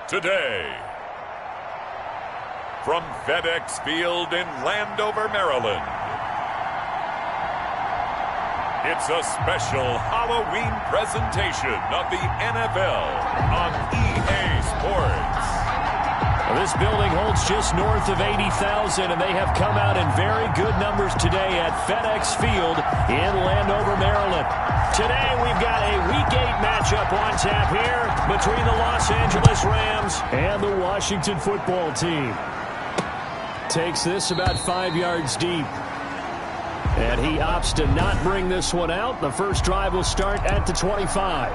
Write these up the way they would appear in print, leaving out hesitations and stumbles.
Today, from FedEx Field in Landover, Maryland, it's a special Halloween presentation of the NFL on EA Sports. This building holds just north of 80,000, and they have come out in very good numbers today at FedEx Field in Landover, Maryland. Today, we've got a Week 8 matchup on tap here between the Los Angeles Rams and the Washington football team. Takes this about 5 yards deep. And he opts to not bring this one out. The first drive will start at the 25.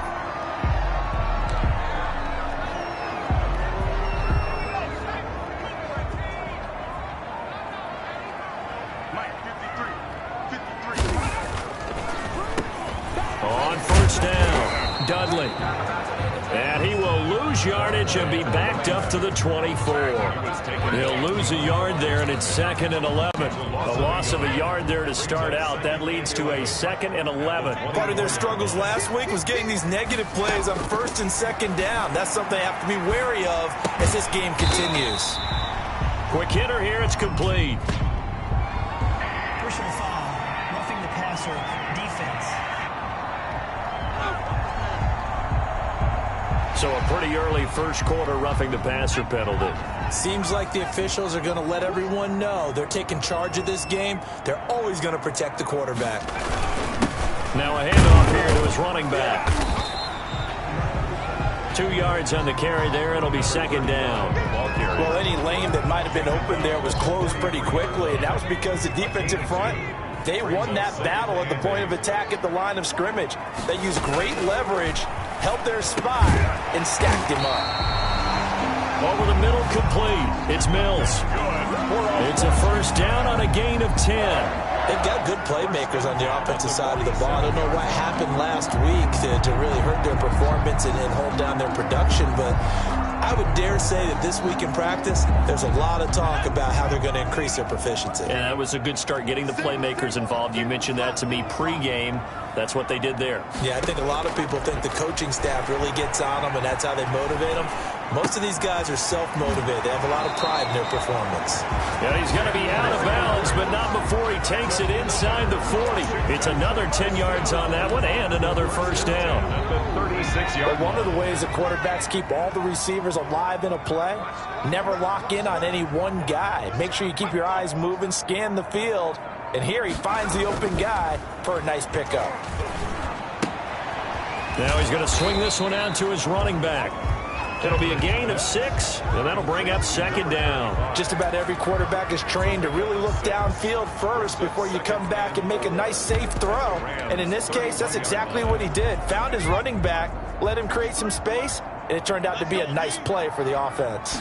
And he will lose yardage and be backed up to the 24. He'll lose a yard there, and it's 2nd and 11. The loss of a yard there to start out. That leads to a 2nd and 11. Part of their struggles last week was getting these negative plays on 1st and 2nd down. That's something they have to be wary of as this game continues. Quick hitter here. It's complete. Personal foul. Roughing the passer. Defense. So a pretty early first quarter roughing the passer penalty. Seems like the officials are going to let everyone know they're taking charge of this game. They're always going to protect the quarterback. Now a handoff here to his running back. 2 yards on the carry there. It'll be 2nd down. Well, any lane that might have been open there was closed pretty quickly, and that was because the defensive front, they won that battle at the point of attack at the line of scrimmage. They used great leverage, held their spot, and stacked him up. Over the middle, complete. It's Mills. It's a first down on a gain of 10. They've got good playmakers on the offensive side of the ball. I don't know what happened last week to really hurt their performance and hold down their production, but I would dare say that this week in practice, there's a lot of talk about how they're going to increase their proficiency. And that was a good start getting the playmakers involved. You mentioned that to me pregame. That's what they did there. Yeah, I think a lot of people think the coaching staff really gets on them, and that's how they motivate them. Most of these guys are self-motivated. They have a lot of pride in their performance. Yeah, he's going to be out of bounds, but not before he takes it inside the 40. It's another 10 yards on that one and another first down. 36-yard. One of the ways the quarterbacks keep all the receivers alive in a play, never lock in on any one guy. Make sure you keep your eyes moving, scan the field, and here he finds the open guy for a nice pickup. Now he's going to swing this one out to his running back. It'll be a gain of 6, and that'll bring up 2nd down. Just about every quarterback is trained to really look downfield first before you come back and make a nice, safe throw. And in this case, that's exactly what he did. Found his running back, let him create some space, and it turned out to be a nice play for the offense.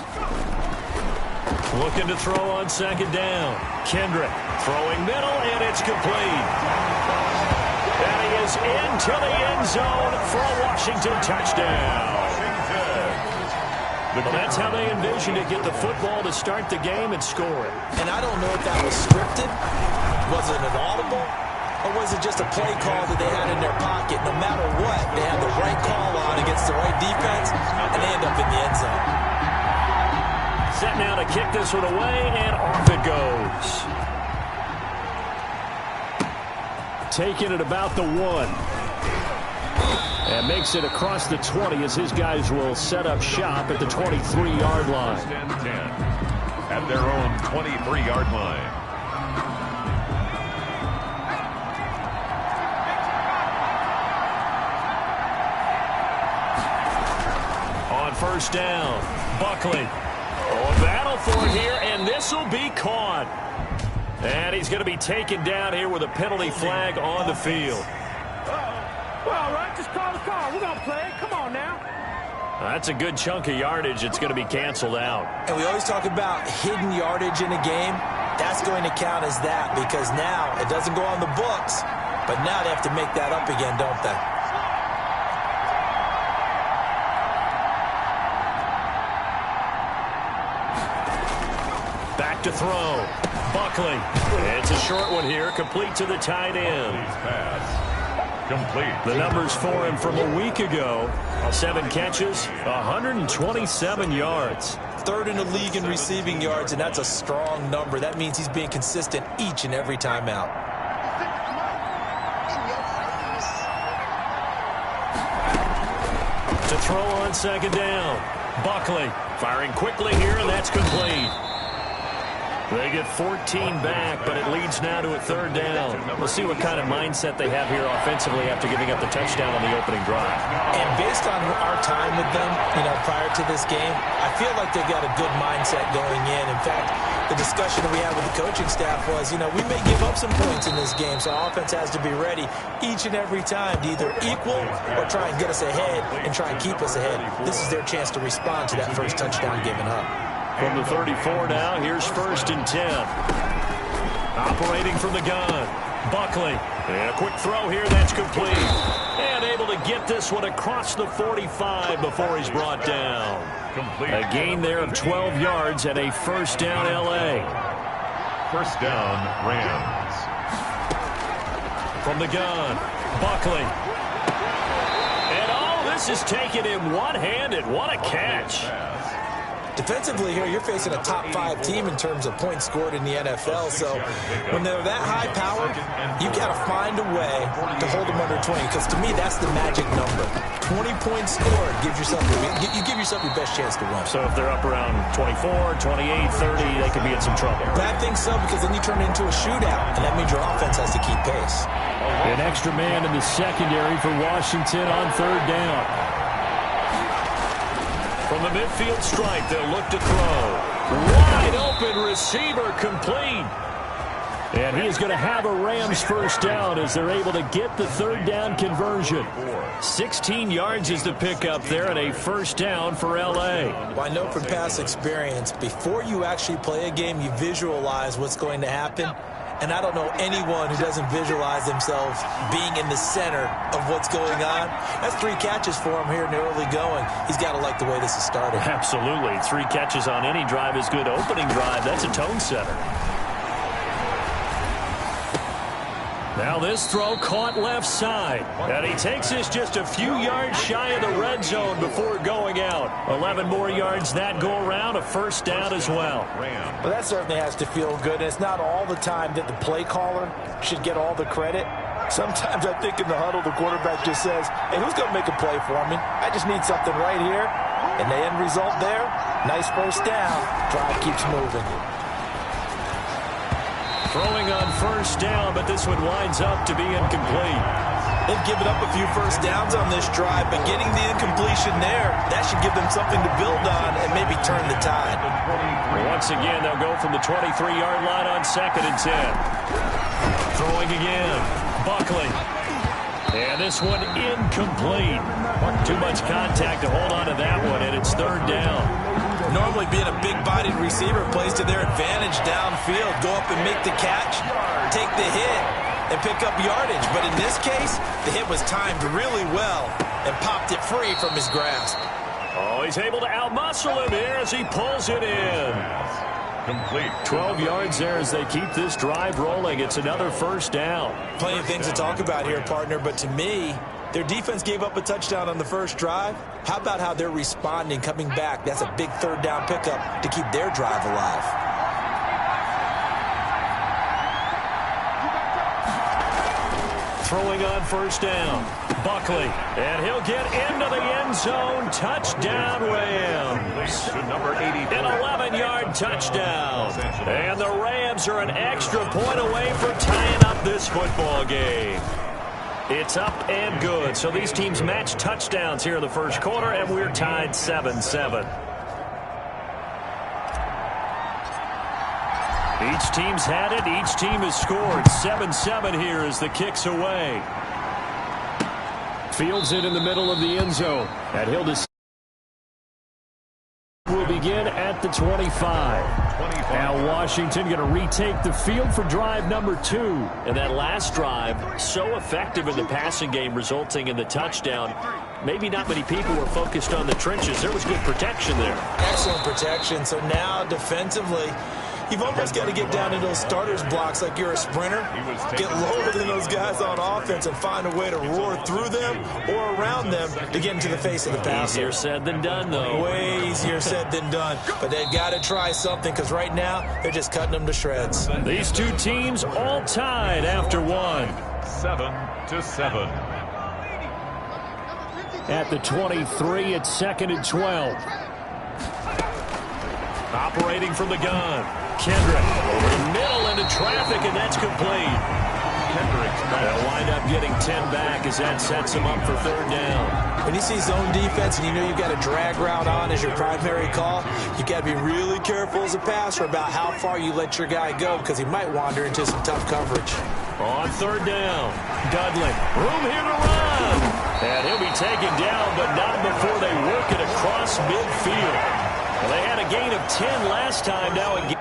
Looking to throw on 2nd down. Kendrick throwing middle, and it's complete. And he is into the end zone for a Washington touchdown. Well, that's how they envisioned it, get the football to start the game and score it. And I don't know if that was scripted, was it an audible, or was it just a play call that they had in their pocket? No matter what, they had the right call on against the right defense, and they end up in the end zone. Set now to kick this one away, and off it goes. Taking it about the 1. And makes it across the 20 as his guys will set up shop at the 23-yard line. 10 at their own 23-yard line. On first down, Buckley. A battle for it here, and this will be caught. And he's going to be taken down here with a penalty flag on the field. Well, all right, just call the call. We're going to play it. Come on now. That's a good chunk of yardage. It's going to be canceled out. And we always talk about hidden yardage in a game. That's going to count as that because now it doesn't go on the books, but now they have to make that up again, don't they? Back to throw. Buckley. It's a short one here, complete to the tight end. Complete. The numbers for him from a week ago: 7 catches, 127 yards. Third in the league in receiving yards, and that's a strong number. That means he's being consistent each and every time out. To throw on second down. Buckley firing quickly here, and that's complete. They get 14 back, but it leads now to a third down. We'll see what kind of mindset they have here offensively after giving up the touchdown on the opening drive. And based on our time with them, prior to this game, I feel like they've got a good mindset going in. In fact, the discussion that we had with the coaching staff was, we may give up some points in this game, so our offense has to be ready each and every time to either equal or try and get us ahead and try and keep us ahead. This is their chance to respond to that first touchdown given up. From the 34 now, here's 1st and 10. Operating from the gun, Buckley. And a quick throw here, that's complete. And able to get this one across the 45 before he's brought down. Complete. A gain there of 12 yards and a first down L.A. First down, Rams. From the gun, Buckley. And this is taken in one-handed. What a catch. Defensively here, you're facing a top 5 team in terms of points scored in the NFL. So when they're that high powered, you got to find a way to hold them under 20. Because to me, that's the magic number. 20 points scored gives yourself you give yourself your best chance to win. So if they're up around 24, 28, 30, they could be in some trouble. I think so, because then you turn it into a shootout, and that means your offense has to keep pace. An extra man in the secondary for Washington on third down. From the midfield stripe, they'll look to throw. Wide open receiver, complete. And he is going to have a Rams first down as they're able to get the third down conversion. 16 yards is the pickup there and a first down for L.A. Well, I know from past experience, before you actually play a game, you visualize what's going to happen. And I don't know anyone who doesn't visualize themselves being in the center of what's going on. That's 3 catches for him here in the early going. He's got to like the way this is started. Absolutely. 3 catches on any drive is good. Opening drive, that's a tone setter. Now this throw caught left side. And he takes this just a few yards shy of the red zone before going out. 11 more yards that go around, a first down as well. Well, that certainly has to feel good. It's not all the time that the play caller should get all the credit. Sometimes I think in the huddle, the quarterback just says, hey, who's going to make a play for me? I just need something right here. And the end result there, nice first down. Drive keeps moving. Throwing on first down, but this one winds up to be incomplete. They've given up a few first downs on this drive, but getting the incompletion there, that should give them something to build on and maybe turn the tide. Once again, they'll go from the 23-yard line on 2nd and 10. Throwing again, Buckley. And this one incomplete. Too much contact to hold on to that one, and it's third down. Normally being a big-bodied receiver plays to their advantage downfield. Go up and make the catch, take the hit, and pick up yardage. But in this case, the hit was timed really well and popped it free from his grasp. Oh, he's able to outmuscle him here as he pulls it in. Complete. 12 yards there as they keep this drive rolling. It's another first down. Plenty of things to talk about here, partner, but to me, their defense gave up a touchdown on the first drive. How about how they're responding, coming back? That's a big third down pickup to keep their drive alive. Throwing on first down, Buckley, and he'll get into the end zone. Touchdown, Rams. Number 84. An 11-yard touchdown. And the Rams are an extra point away from tying up this football game. It's up and good. So these teams match touchdowns here in the first quarter, and we're tied 7-7. Each team's had it. Each team has scored. 7-7 here as the kick's away. Fields it in the middle of the end zone. And he'll will begin at the 25. Now Washington going to retake the field for drive number 2. And that last drive, so effective in the passing game, resulting in the touchdown. Maybe not many people were focused on the trenches. There was good protection there. Excellent protection. So now defensively, You've almost got to get down to those starters blocks like you're a sprinter. Get lower than those guys on offense and find a way to roar through them or around them to get into the face of the passer. Easier said than done, though. Way easier said than done. But they've got to try something because right now they're just cutting them to shreds. These two teams all tied after one. 7-7. At the 23, it's 2nd and 12. Operating from the gun. Kendrick over the middle into traffic, and that's complete. They'll wind up getting 10 back as that sets them up for 3rd down. When you see zone defense and you know you've got a drag route on as your primary call, you've got to be really careful as a passer about how far you let your guy go because he might wander into some tough coverage. On 3rd down, Dudley. Room here to run. And he'll be taken down, but not before they work it across midfield. Well, they had a gain of 10 last time. Now again.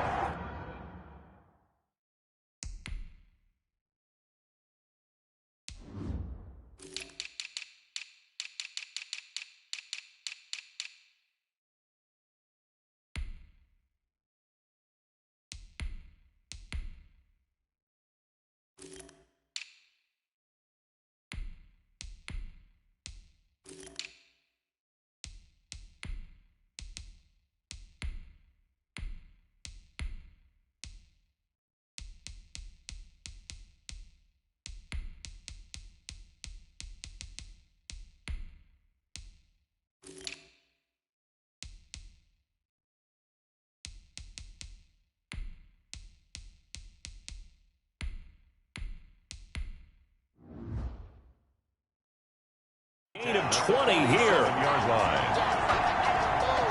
Gain of 20 here.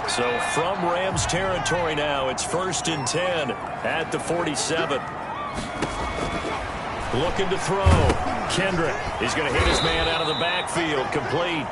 So from Rams territory now, it's 1st and 10 at the 47. Looking to throw. Kendrick. He's going to hit his man out of the backfield. Complete.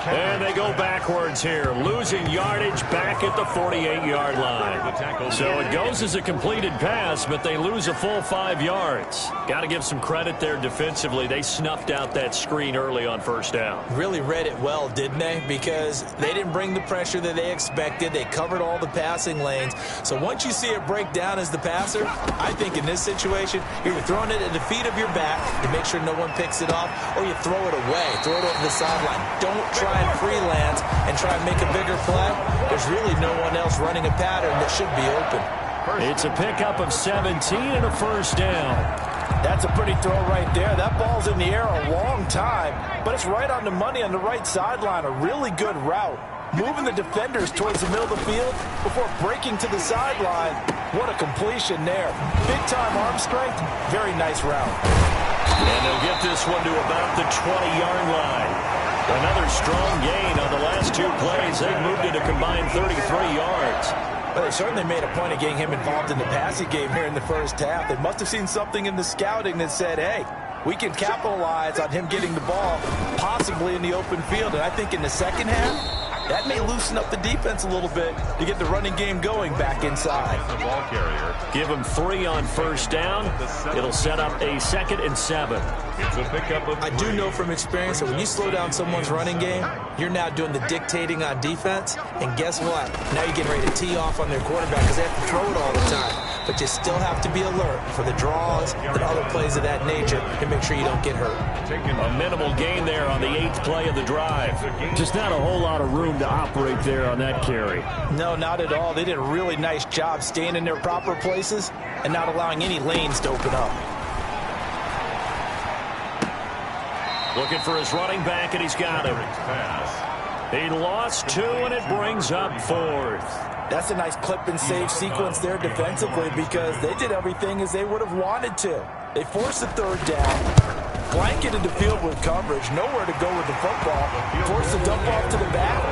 And they go backwards here, losing yardage back at the 48-yard line. So it goes as a completed pass, but they lose a full 5 yards. Got to give some credit there defensively. They snuffed out that screen early on 1st down. Really read it well, didn't they? Because they didn't bring the pressure that they expected. They covered all the passing lanes. So once you see it break down as the passer, I think in this situation, you're throwing it at the feet of your back to make sure no one picks it off, or you throw it away, throw it over the sideline. Don't try and freelance and try and make a bigger play. There's really no one else running a pattern that should be open. It's a pickup of 17 and a 1st down. That's a pretty throw right there. That ball's in the air a long time, but it's right on the money on the right sideline. A really good route. Moving the defenders towards the middle of the field before breaking to the sideline. What a completion there. Big-time arm strength. Very nice route. And they'll get this one to about the 20-yard line. Another strong gain on the last 2 plays. They've moved it a combined 33 yards. Well, they certainly made a point of getting him involved in the passing game here in the 1st half. They must have seen something in the scouting that said, hey, we can capitalize on him getting the ball possibly in the open field. And I think in the 2nd half, that may loosen up the defense a little bit to get the running game going back inside. The ball carrier. Give him 3 on 1st down. It'll set up a 2nd and 7. It's a pickup of 3. I do know from experience that when you slow down someone's running game, you're now doing the dictating on defense. And guess what? Now you're getting ready to tee off on their quarterback because they have to throw it all the time. But you still have to be alert for the draws and other plays of that nature to make sure you don't get hurt. A minimal gain there on the 8th play of the drive. Just not a whole lot of room to operate there on that carry. No, not at all. They did a really nice job staying in their proper places and not allowing any lanes to open up. Looking for his running back, and he's got him. He lost 2, and it brings up 4th. That's a nice clip and save sequence there defensively because they did everything as they would have wanted to. They forced the 3rd down, blanketed the field with coverage, nowhere to go with the football, forced the dump off to the back,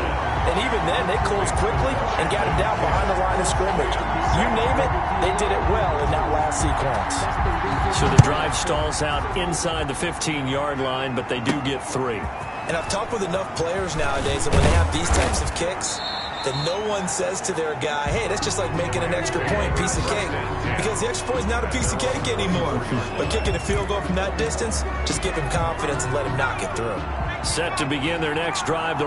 and even then they closed quickly and got him down behind the line of scrimmage. You name it, they did it well in that last sequence. So the drive stalls out inside the 15-yard line, but they do get 3. And I've talked with enough players nowadays that when they have these types of kicks, that no one says to their guy, hey, that's just like making an extra point, piece of cake. Because the extra point is not a piece of cake anymore. But kicking a field goal from that distance, just give him confidence and let him knock it through. Set to begin their next drive.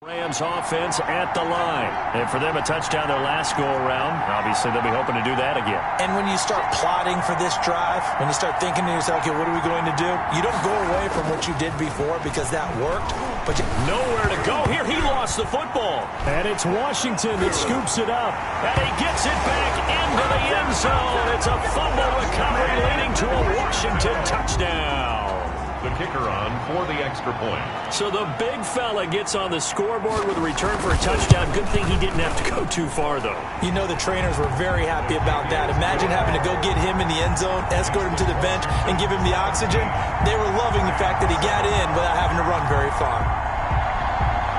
Rams offense at the line. And for them, a touchdown their last go-around. Obviously, they'll be hoping to do that again. And when you start plotting for this drive, when you start thinking to yourself, okay, what are we going to do? You don't go away from what you did before because that worked. But nowhere to go here. He lost the football. And it's Washington that scoops it up. And he gets it back into the end zone. It's a fumble recovery leading to a Washington touchdown. The kicker on for the extra point. So the big fella gets on the scoreboard with a return for a touchdown. Good thing he didn't have to go too far, though. You know the trainers were very happy about that. Imagine having to go get him in the end zone, escort him to the bench, and give him the oxygen. They were loving the fact that he got in without having to run very far.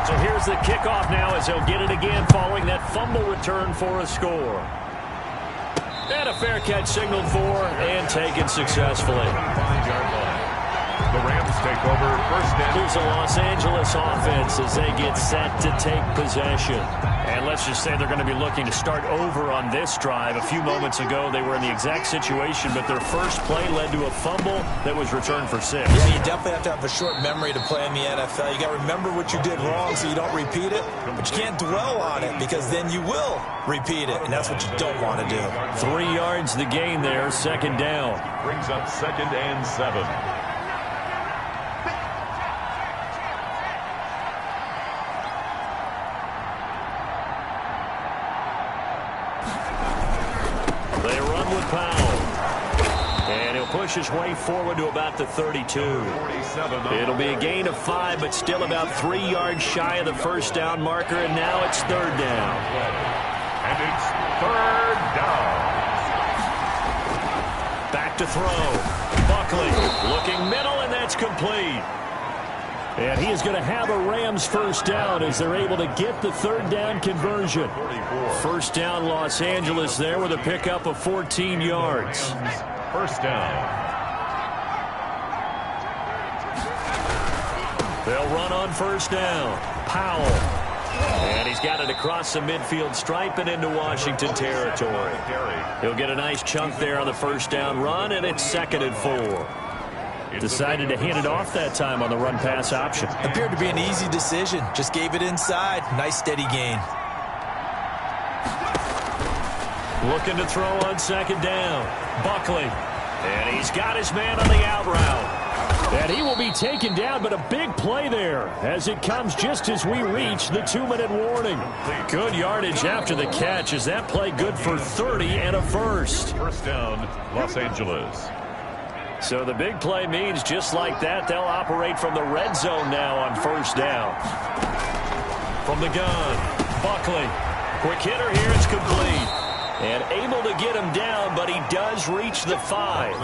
So here's the kickoff now as he'll get it again following that fumble return for a score. And a fair catch signaled for and taken successfully. 5-yard line. The Rams take over first down. Here's a Los Angeles offense as they get set to take possession. And let's just say they're going to be looking to start over on this drive. A few moments ago, they were in the exact situation, but their first play led to a fumble that was returned for 6. Yeah, you definitely have to have a short memory to play in the NFL. You got to remember what you did wrong so you don't repeat it, but you can't dwell on it because then you will repeat it, and that's what you don't want to do. 3 yards the gain there, second down. Brings up 2nd and 7. Push his way forward to about the 32. It'll be a gain of 5, but still about 3 yards shy of the first down marker, and now it's 3rd down. And it's 3rd down. Back to throw. Buckley looking middle, and that's complete. And he is going to have a Rams first down as they're able to get the 3rd down conversion. First down Los Angeles there with a pickup of 14 yards. First down. They'll run on first down. Powell. And he's got it across the midfield stripe and into Washington territory. He'll get a nice chunk there on the first down run, and it's 2nd and 4. Decided to hand it off that time on the run-pass option. Appeared to be an easy decision. Just gave it inside. Nice steady gain. Looking to throw on 2nd down. Buckley. And he's got his man on the out route. And he will be taken down, but a big play there as it comes just as we reach the 2-minute warning. Good yardage after the catch. Is that play good for 30 and a first? First down, Los Angeles. So the big play means just like that, they'll operate from the red zone now on first down. From the gun, Buckley. Quick hitter here, it's complete. And able to get him down, but he does reach the 5.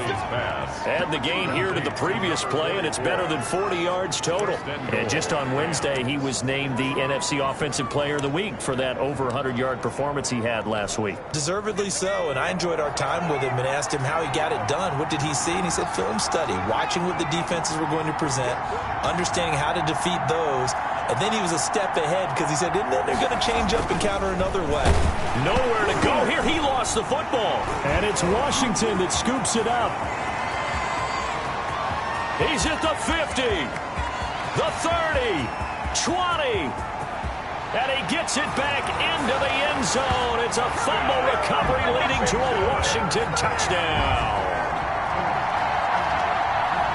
Add the gain here to the previous play, and it's better than 40 yards total. And just on Wednesday, he was named the NFC Offensive Player of the Week for that over 100-yard performance he had last week. Deservedly so, and I enjoyed our time with him and asked him how he got it done. What did he see? And he said film study, watching what the defenses were going to present, understanding how to defeat those. And then he was a step ahead because he said, and then they're going to change up and counter another way. Nowhere to go here. He lost the football. And it's Washington that scoops it up. He's at the 50, the 30, 20. And he gets it back into the end zone. It's a fumble recovery leading to a Washington touchdown.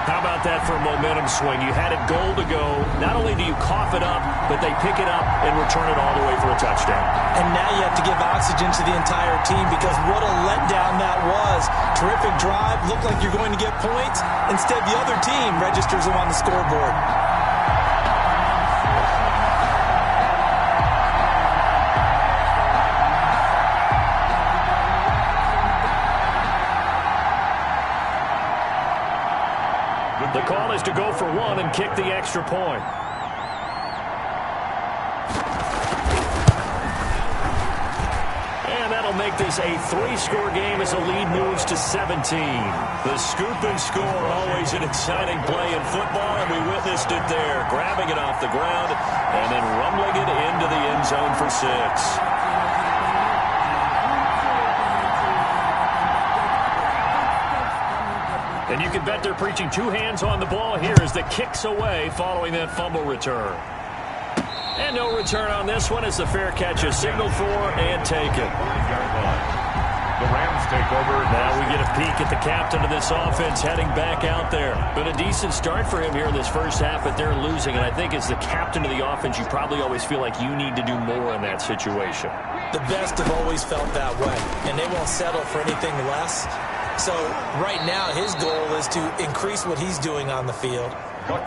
How about that for a momentum swing? You had it goal to go. Not only do you cough it up, but they pick it up and return it all the way for a touchdown. And now you have to give oxygen to the entire team because what a letdown that was. Terrific drive. Looked like you're going to get points. Instead, the other team registers them on the scoreboard. The call is to go for 1 and kick the extra point. And that'll make this a 3-score game as the lead moves to 17. The scoop and score, always an exciting play in football, and we witnessed it there, grabbing it off the ground and then rumbling it into the end zone for 6. And you can bet they're preaching 2 hands on the ball here as the kick's away following that fumble return. And no return on this one as the fair catch is signaled for and taken. The Rams take over. Now we get a peek at the captain of this offense heading back out there. Been a decent start for him here in this first half, but they're losing. And I think as the captain of the offense, you probably always feel like you need to do more in that situation. The best have always felt that way, and they won't settle for anything less. So right now his goal is to increase what he's doing on the field,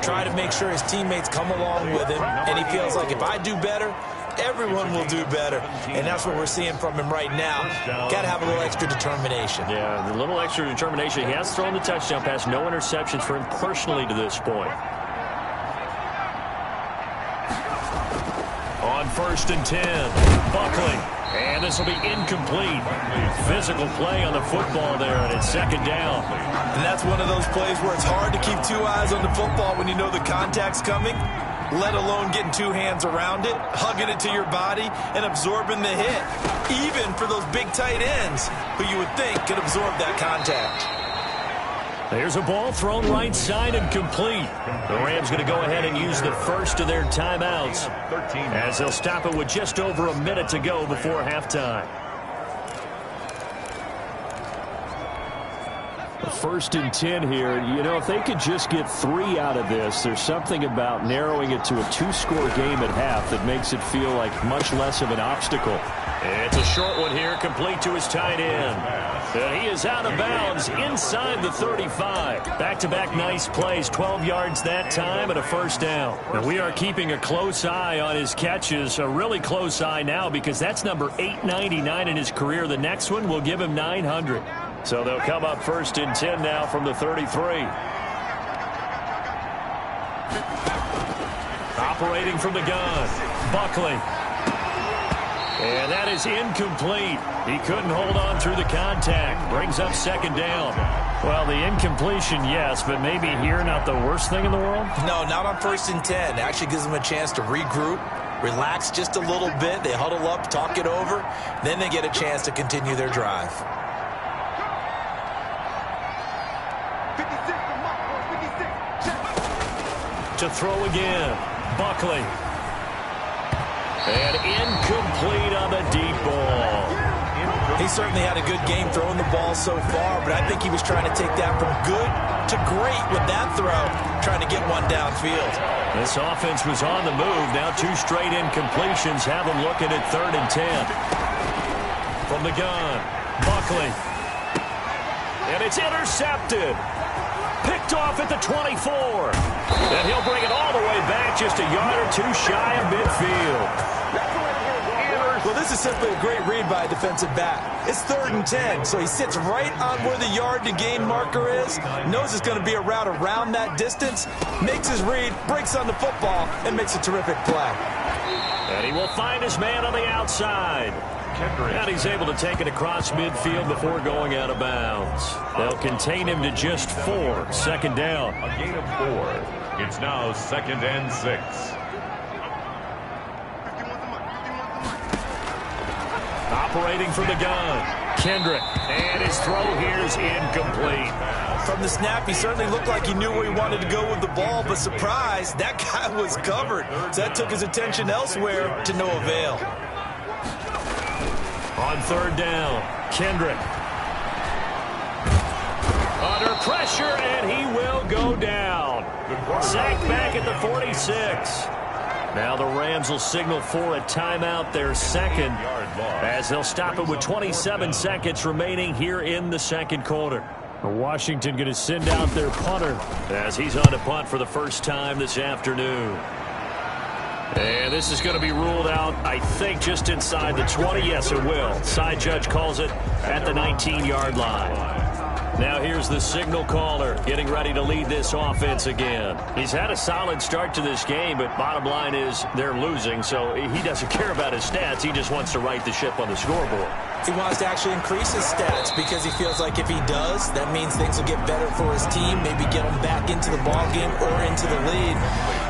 try to make sure his teammates come along with him, and he feels like if I do better, everyone will do better. And that's what we're seeing from him right now. Got to have a little extra determination. Yeah, the little extra determination. He has thrown the touchdown pass. No interceptions for him personally to this point. On 1st and 10, Buckley. And this will be incomplete. Physical play on the football there, and it's 2nd down. And that's one of those plays where it's hard to keep 2 eyes on the football when you know the contact's coming, let alone getting 2 hands around it, hugging it to your body, and absorbing the hit. Even for those big tight ends who you would think could absorb that contact. There's a ball thrown right side and complete. The Rams going to go ahead and use the first of their timeouts as they'll stop it with just over a minute to go before halftime. 1st and 10 here. You know, if they could just get 3 out of this, there's something about narrowing it to a 2-score game at half that makes it feel like much less of an obstacle. It's a short one here, complete to his tight end. And he is out of bounds inside the 35. Back-to-back nice plays, 12 yards that time and a 1st down. And we are keeping a close eye on his catches, a really close eye now because that's number 899 in his career. The next one will give him 900. So they'll come up 1st and 10 now from the 33. Operating from the gun, Buckley. And that is incomplete. He couldn't hold on through the contact. Brings up 2nd down. Well, the incompletion, yes, but maybe here not the worst thing in the world? No, not on 1st and 10. It actually gives them a chance to regroup, relax just a little bit. They huddle up, talk it over. Then they get a chance to continue their drive. To throw again, Buckley. And incomplete on the deep ball. He certainly had a good game throwing the ball so far, but I think he was trying to take that from good to great with that throw, trying to get one downfield. This offense was on the move. Now 2 straight incompletions have them looking at 3rd and 10. From the gun, Buckley. And it's intercepted. Picked off at the 24. And he'll bring it all the way back just a yard or 2 shy of midfield. Well, this is simply a great read by a defensive back. It's 3rd and 10, so he sits right on where the yard-to-gain marker is, knows it's going to be a route around that distance, makes his read, breaks on the football, and makes a terrific play. And he will find his man on the outside. And he's able to take it across midfield before going out of bounds. They'll contain him to just 4. 2nd down. A gain of 4. It's now 2nd and 6. Operating from the gun, Kendrick. And his throw here is incomplete. From the snap, he certainly looked like he knew where he wanted to go with the ball, but surprise, that guy was covered. So that took his attention elsewhere to no avail. On 3rd down, Kendrick. Under pressure, and he will go down. Sacked back at the 46. Now the Rams will signal for a timeout, their 2nd, as they'll stop it with 27 seconds remaining here in the 2nd quarter. Washington going to send out their punter as he's on to punt for the first time this afternoon. And this is going to be ruled out, I think, just inside the 20. Yes, it will. Side judge calls it at the 19-yard line. Now here's the signal caller getting ready to lead this offense again. He's had a solid start to this game, but bottom line is they're losing, so he doesn't care about his stats. He just wants to right the ship on the scoreboard. He wants to actually increase his stats because he feels like if he does, that means things will get better for his team, maybe get him back into the ball game or into the lead.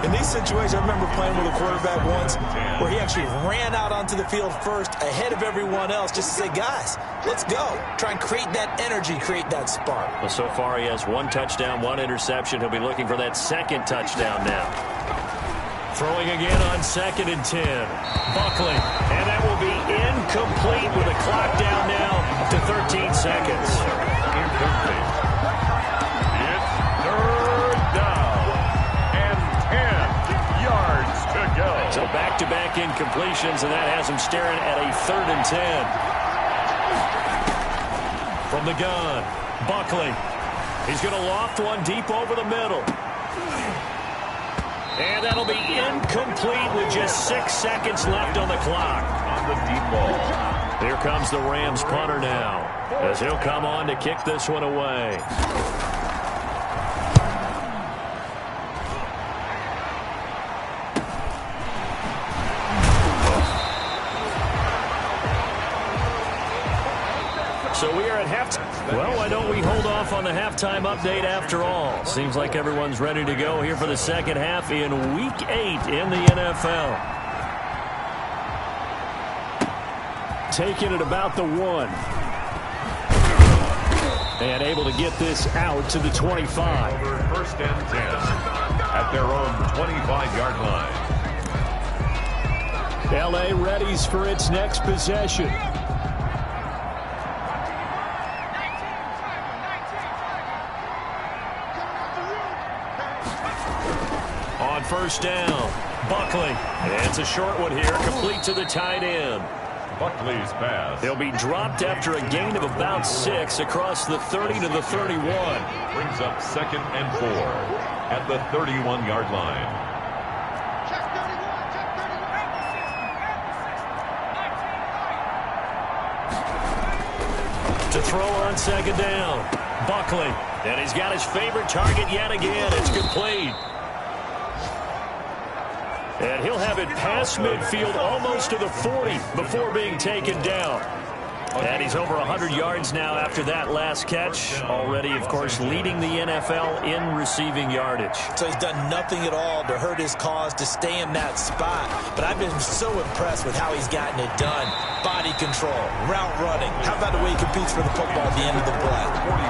In these situations, I remember playing with a quarterback once where he actually ran out onto the field first ahead of everyone else just to say, guys, let's go. Try and create that energy, create that spark. Well, so far he has 1 touchdown, 1 interception. He'll be looking for that 2nd touchdown now. Throwing again on 2nd and 10. Buckley. And that will be incomplete with a clock down now to 13 seconds. Incomplete. It's 3rd down and 10 yards to go. So back-to-back incompletions, and that has him staring at a 3rd and 10. From the gun, Buckley. He's going to loft one deep over the middle. And that'll be incomplete with just 6 seconds left on the clock. On the deep ball. Here comes the Rams punter now, as he'll come on to kick this one away. So we are at halftime. Well, why don't we hold off on the halftime update after all? Seems like everyone's ready to go here for the second half in Week 8 in the NFL. Taking it about the 1. And able to get this out to the 25. 1st and 10 at their own 25-yard line. L.A. readies for its next possession. On 1st down, Buckley. It's a short one here, complete to the tight end. Buckley's pass. They'll be dropped after a gain of about 6 across the 30 to the 31. Brings up 2nd and 4 at the 31-yard line. To throw on 2nd down, Buckley. And he's got his favorite target yet again. It's complete. And he'll have it past midfield almost to the 40 before being taken down. And he's over 100 yards now after that last catch. Already, of course, leading the NFL in receiving yardage. So he's done nothing at all to hurt his cause, to stay in that spot. But I've been so impressed with how he's gotten it done. Body control, route running. How about the way he competes for the football at the end of the play?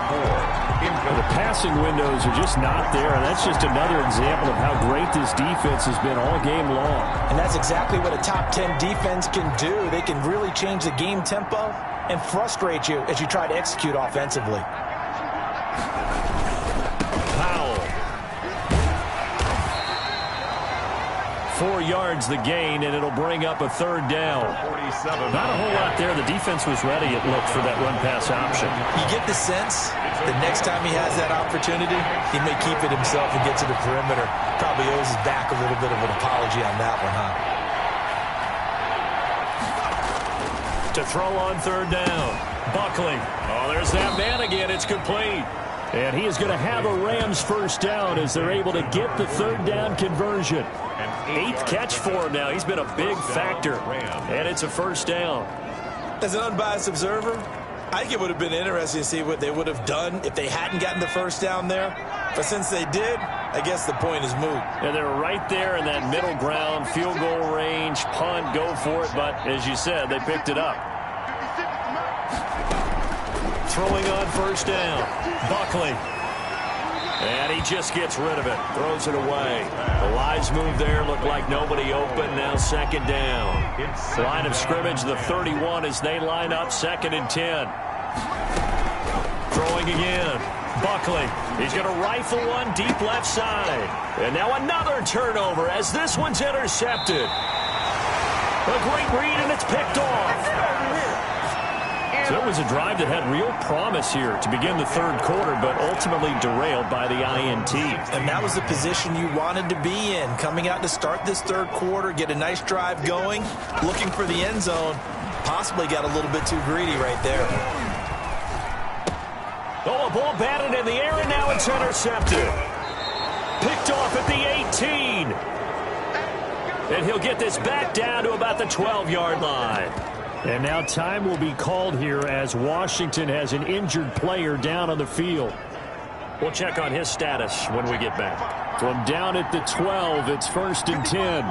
44. The passing windows are just not there, and that's just another example of how great this defense has been all game long. And that's exactly what a top 10 defense can do. They can really change the game tempo and frustrate you as you try to execute offensively. Powell. 4 yards the gain, and it'll bring up a 3rd down. 47. Not a whole lot there. The defense was ready, it looked, for that run-pass option. You get the sense the next time he has that opportunity, he may keep it himself and get to the perimeter. Probably owes his back a little bit of an apology on that one, huh? To throw on 3rd down, Buckley. Oh, there's that man again. It's complete. And he is going to have a Rams 1st down as they're able to get the 3rd down conversion. 8th catch for him now. He's been a big factor. And it's a 1st down. As an unbiased observer, I think it would have been interesting to see what they would have done if they hadn't gotten the 1st down there. But since they did, I guess the point is moot. And they're right there in that middle ground, field goal range, punt, go for it. But as you said, they picked it up. Throwing on 1st down, Buckley. And he just gets rid of it, throws it away. The lines move there, look like nobody open. Now 2nd down. Line of scrimmage, the 31 as they line up 2nd and 10. Throwing again, Buckley. He's going to rifle one deep left side. And now another turnover as this one's intercepted. A great read, and it's picked off. So it was a drive that had real promise here to begin the 3rd quarter, but ultimately derailed by the INT. And that was the position you wanted to be in, coming out to start this 3rd quarter, get a nice drive going, looking for the end zone. Possibly got a little bit too greedy right there. Oh, a ball batted in the air, and now it's intercepted. Picked off at the 18. And he'll get this back down to about the 12-yard line. And now time will be called here as Washington has an injured player down on the field. We'll check on his status when we get back. From down at the 12, it's 1st and 10.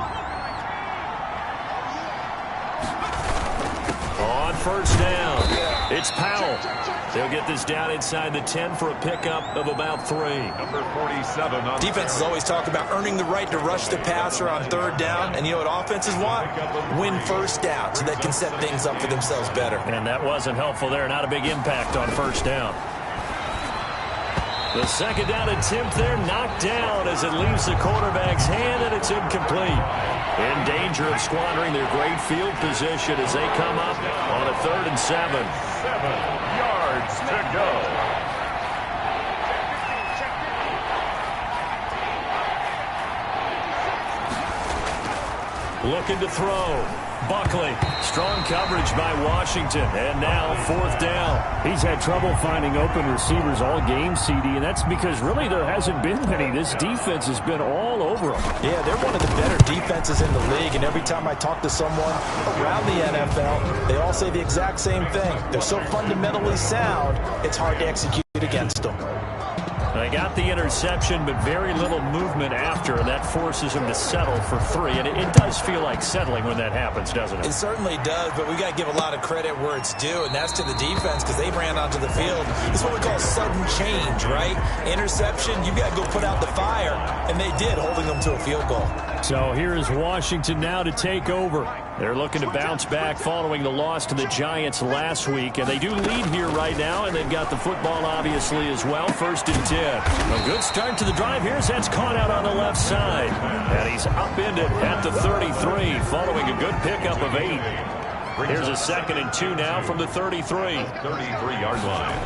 On 1st down, It's Powell. They'll get this down inside the 10 for a pickup of about 3. Number 47 on Defenses always talk about earning the right to rush the passer on third down. And you know what offenses want? Win first down so they can set things up for themselves better. And that wasn't helpful there. Not a big impact on first down. The second down attempt there knocked down as it leaves the quarterback's hand, and it's incomplete. In danger of squandering their great field position as they come up on a 3rd and 7. 7 yards to go. Looking to throw. Buckley. Strong coverage by Washington. And now 4th down. He's had trouble finding open receivers all game, CD, and that's because really there hasn't been many. This defense has been all over them. Yeah, they're one of the better defenses in the league, and every time I talk to someone around the NFL, they all say the exact same thing. They're so fundamentally sound, it's hard to execute against them. They got the interception, but very little movement after, and that forces them to settle for 3. And it does feel like settling when that happens, doesn't it? It certainly does, but we got to give a lot of credit where it's due, and that's to the defense because they ran onto the field. It's what we call sudden change, right? Interception, you got to go put out the fire, and they did, holding them to a field goal. So here is Washington now to take over. They're looking to bounce back following the loss to the Giants last week, and they do lead here right now, and they've got the football obviously as well. 1st and 10. A good start to the drive. Here's that's caught out on the left side, and he's upended at the 33 following a good pickup of 8. Here's a 2nd and 2 now from the 33. 33-yard line.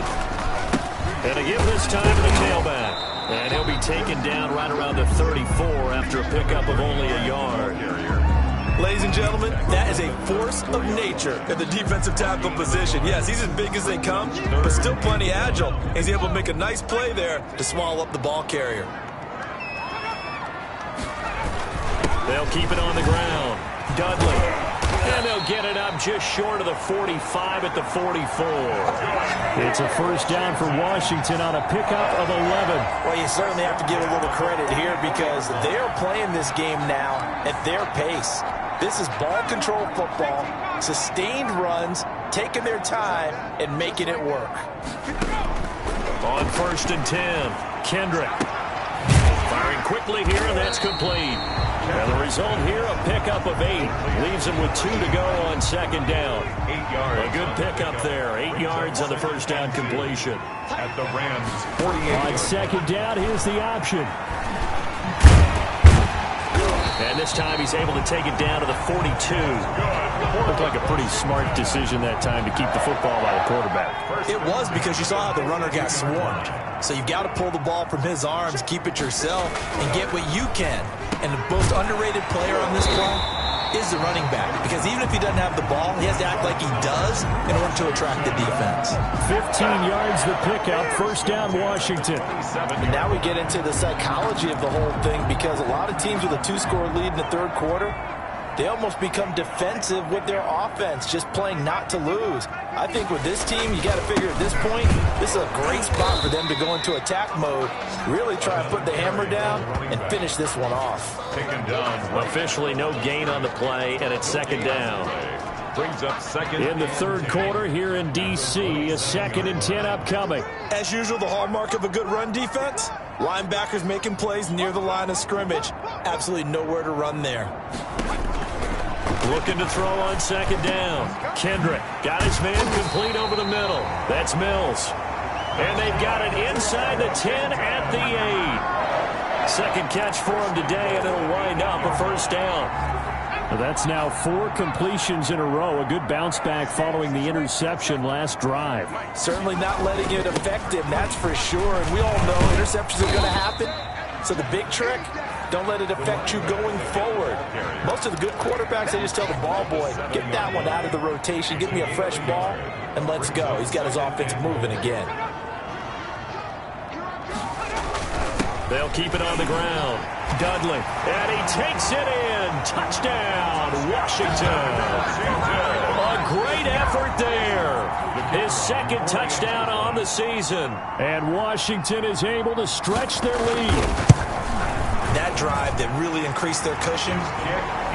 And to give this time to the tailback. And he'll be taken down right around the 34 after a pickup of only a yard. Ladies and gentlemen, that is a force of nature at the defensive tackle position. Yes, he's as big as they come, but still plenty agile. He's able to make a nice play there to swallow up the ball carrier. They'll keep it on the ground. Dudley. And they'll get it up just short of the 45 at the 44. It's a 1st down for Washington on a pickup of 11. Well, you certainly have to give a little credit here because they're playing this game now at their pace. This is ball control football, sustained runs, taking their time, and making it work. On 1st and 10, Kendrick. Firing quickly here, and that's complete. And the result here, a pickup of 8. Leaves him with 2 to go on 2nd down. 8 yards. A good pickup there. 8 yards on the 1st down completion. At the Rams, 48. On 2nd down, here's the option. And this time he's able to take it down to the 42. Looked like a pretty smart decision that time to keep the football by the quarterback. It was because you saw how the runner got swarmed. So you've got to pull the ball from his arms, keep it yourself, and get what you can. And the most underrated player on this play is the running back. Because even if he doesn't have the ball, he has to act like he does in order to attract the defense. 15 yards the pickup. 1st down, Washington. And now we get into the psychology of the whole thing because a lot of teams with a 2-score lead in the 3rd quarter, they almost become defensive with their offense, just playing not to lose. I think with this team, you got to figure at this point, this is a great spot for them to go into attack mode, really try and put the hammer down and finish this one off. Taken down. Officially no gain on the play, and it's 2nd down. Brings up 2nd. In the 3rd quarter here in D.C., a 2nd and 10 upcoming. As usual, the hallmark of a good run defense, linebackers making plays near the line of scrimmage. Absolutely nowhere to run there. Looking to throw on 2nd down. Kendrick got his man complete over the middle. That's Mills. And they've got it inside the 10 at the 8. 2nd catch for him today, and it'll wind up a 1st down. Well, that's now 4 completions in a row. A good bounce back following the interception last drive. Certainly not letting it affect him, that's for sure. And we all know interceptions are going to happen. So the big trick, don't let it affect you going forward. Most of the good quarterbacks, they just tell the ball boy, get that one out of the rotation, give me a fresh ball, and let's go. He's got his offense moving again. They'll keep it on the ground. Dudley, and he takes it in. Touchdown, Washington. A great effort there. His 2nd touchdown on the season. And Washington is able to stretch their lead. That drive that really increased their cushion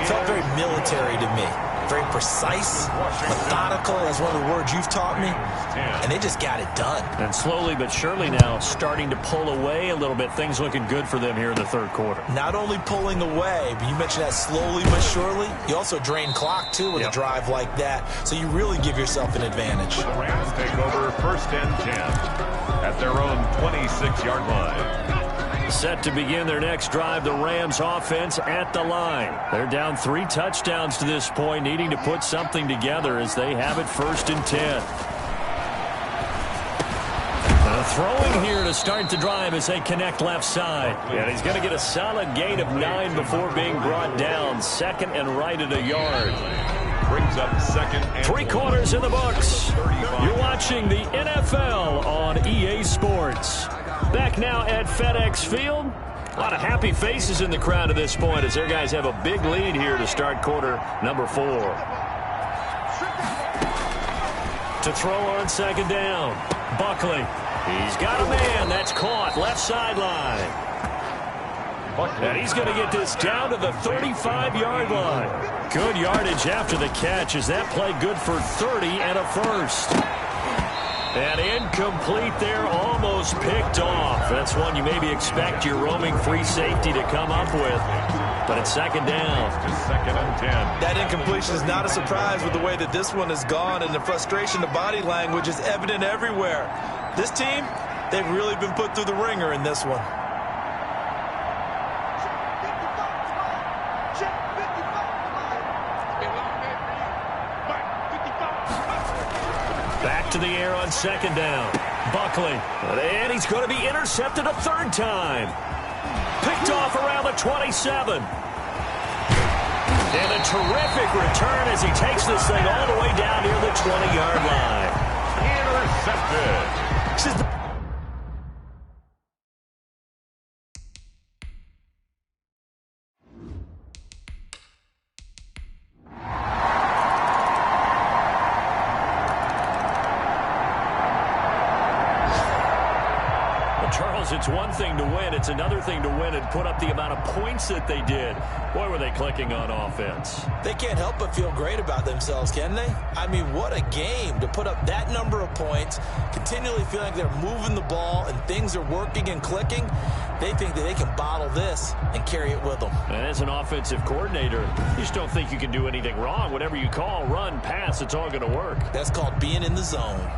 felt very military to me. very precise, methodical. That's one of the words you've taught me. And they just got it done. And slowly but surely now starting to pull away a little bit. Things looking good for them here in the third quarter. Not only pulling away, but you mentioned that slowly but surely. You also drain clock, too, with a drive like that. So you really give yourself an advantage. The Rams take over 1st and 10 at their own 26-yard line. Set to begin their next drive, the Rams offense at the line. They're down 3 touchdowns to this point, needing to put something together as they have it 1st and 10. Throwing here to start the drive as they connect left side. And he's going to get a solid gain of 9 before being brought down. 2nd and right at a yard. Brings up 2nd and 3 quarters in the books. You're watching the NFL on EA Sports. Back now at FedEx Field. A lot of happy faces in the crowd at this point as their guys have a big lead here to start quarter number 4. To throw on 2nd down. Buckley. He's got a man. That's caught. Left sideline. And he's going to get this down to the 35-yard line. Good yardage after the catch. Is that play good for 30 and a first? And incomplete there, almost picked off. That's one you maybe expect your roaming free safety to come up with. But it's 2nd down. 2nd and 10. That incompletion is not a surprise with the way that this one has gone, and the frustration, the body language is evident everywhere. This team, they've really been put through the ringer in this one. Back to the air on 2nd down. Buckley. And he's going to be intercepted a 3rd time. Picked off around the 27. And a terrific return as he takes this thing all the way down near the 20-yard line. Intercepted. Charles, it's one thing to win. It's another thing to win and put up the amount of points that they did. Boy, were they clicking on offense. They can't help but feel great about themselves, can they? I mean, what a game to put up that number of points, continually feeling like they're moving the ball and things are working and clicking. They think that they can bottle this and carry it with them. And as an offensive coordinator, you just don't think you can do anything wrong. Whatever you call, run, pass, it's all going to work. That's called being in the zone.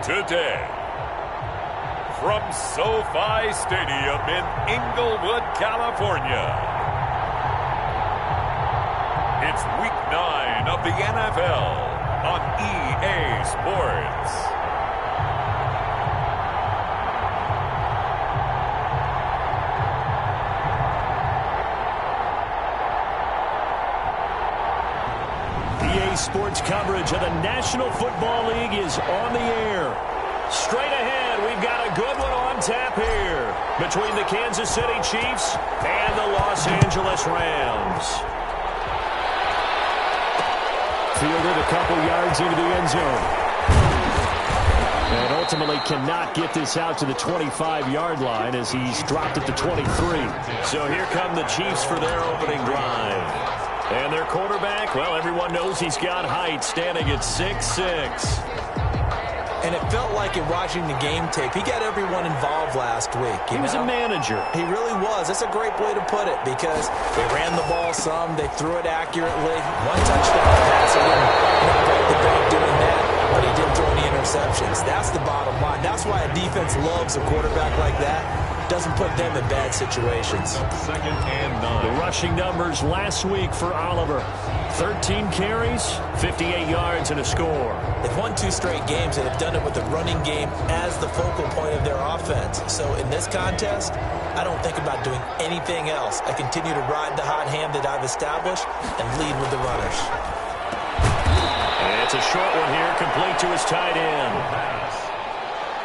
today. From SoFi Stadium in Inglewood, California, it's Week 9 of the NFL on EA Sports. Sports coverage of the National Football League is on the air. Straight ahead, we've got a good one on tap here between the Kansas City Chiefs and the Los Angeles Rams. Fielded a couple yards into the end zone. And ultimately cannot get this out to the 25-yard line as he's dropped it to 23. So here come the Chiefs for their opening drive. And their quarterback, well, everyone knows he's got height, standing at 6'6". And it felt like in watching the game tape, he got everyone involved last week. He was a manager. He really was. That's a great way to put it because they ran the ball some, they threw it accurately. One touchdown pass, he didn't break the bank doing that, but he didn't throw any interceptions. That's the bottom line. That's why a defense loves a quarterback like that. Doesn't put them in bad situations. 2nd and 9. The rushing numbers last week for Oliver. 13 carries, 58 yards, and a score. They've won 2 straight games and have done it with the running game as the focal point of their offense. So in this contest, I don't think about doing anything else. I continue to ride the hot hand that I've established and lead with the runners. And it's a short one here, complete to his tight end.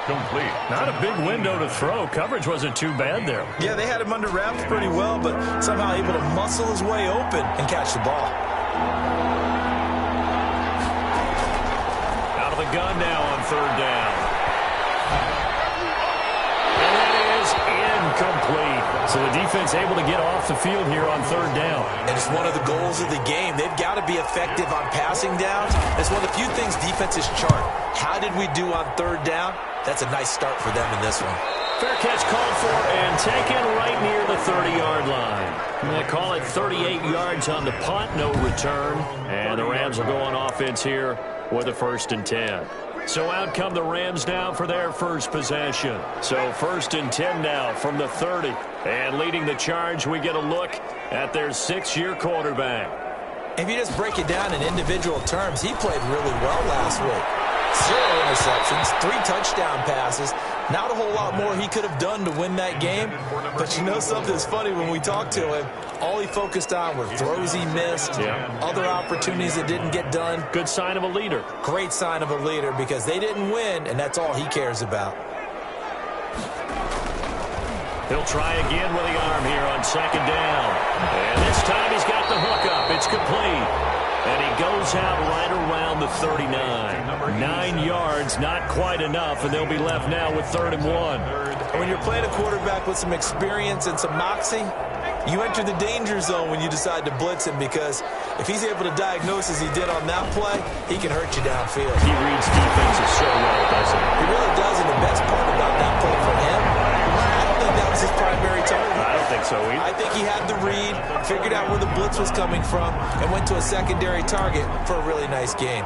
Complete. Not a big window to throw. Coverage wasn't too bad there. Yeah, they had him under wraps pretty well, but somehow able to muscle his way open and catch the ball. Out of the gun now on 3rd down. And that is incomplete. So the defense able to get off the field here on 3rd down. And it's one of the goals of the game. They've got to be effective on passing downs. It's one of the few things defenses chart. How did we do on 3rd down? That's a nice start for them in this one. Fair catch called for and taken right near the 30-yard line. They call it 38 yards on the punt, no return. And the Rams will go on offense here with a 1st and 10. So out come the Rams now for their first possession. So 1st and 10 now from the 30. And leading the charge, we get a look at their 6-year quarterback. If you just break it down in individual terms, he played really well last week. 0 interceptions, 3 touchdown passes. Not a whole lot more he could have done to win that game. But you know something's funny when we talked to him. All he focused on were throws he missed, other opportunities that didn't get done. Good sign of a leader. Great sign of a leader because they didn't win, and that's all he cares about. He'll try again with the arm here on 2nd down. And this time he's got the hook up. It's complete. And he goes out right around the 39. 9 yards, not quite enough, and they'll be left now with 3rd and 1. And when you're playing a quarterback with some experience and some moxie, you enter the danger zone when you decide to blitz him because if he's able to diagnose as he did on that play, he can hurt you downfield. He reads defenses so well, doesn't he? He really does, and the best part about that play for him, I don't think that was his primary target. I don't think so either. I think he had the read, figured out where the blitz was coming from, and went to a secondary target for a really nice game.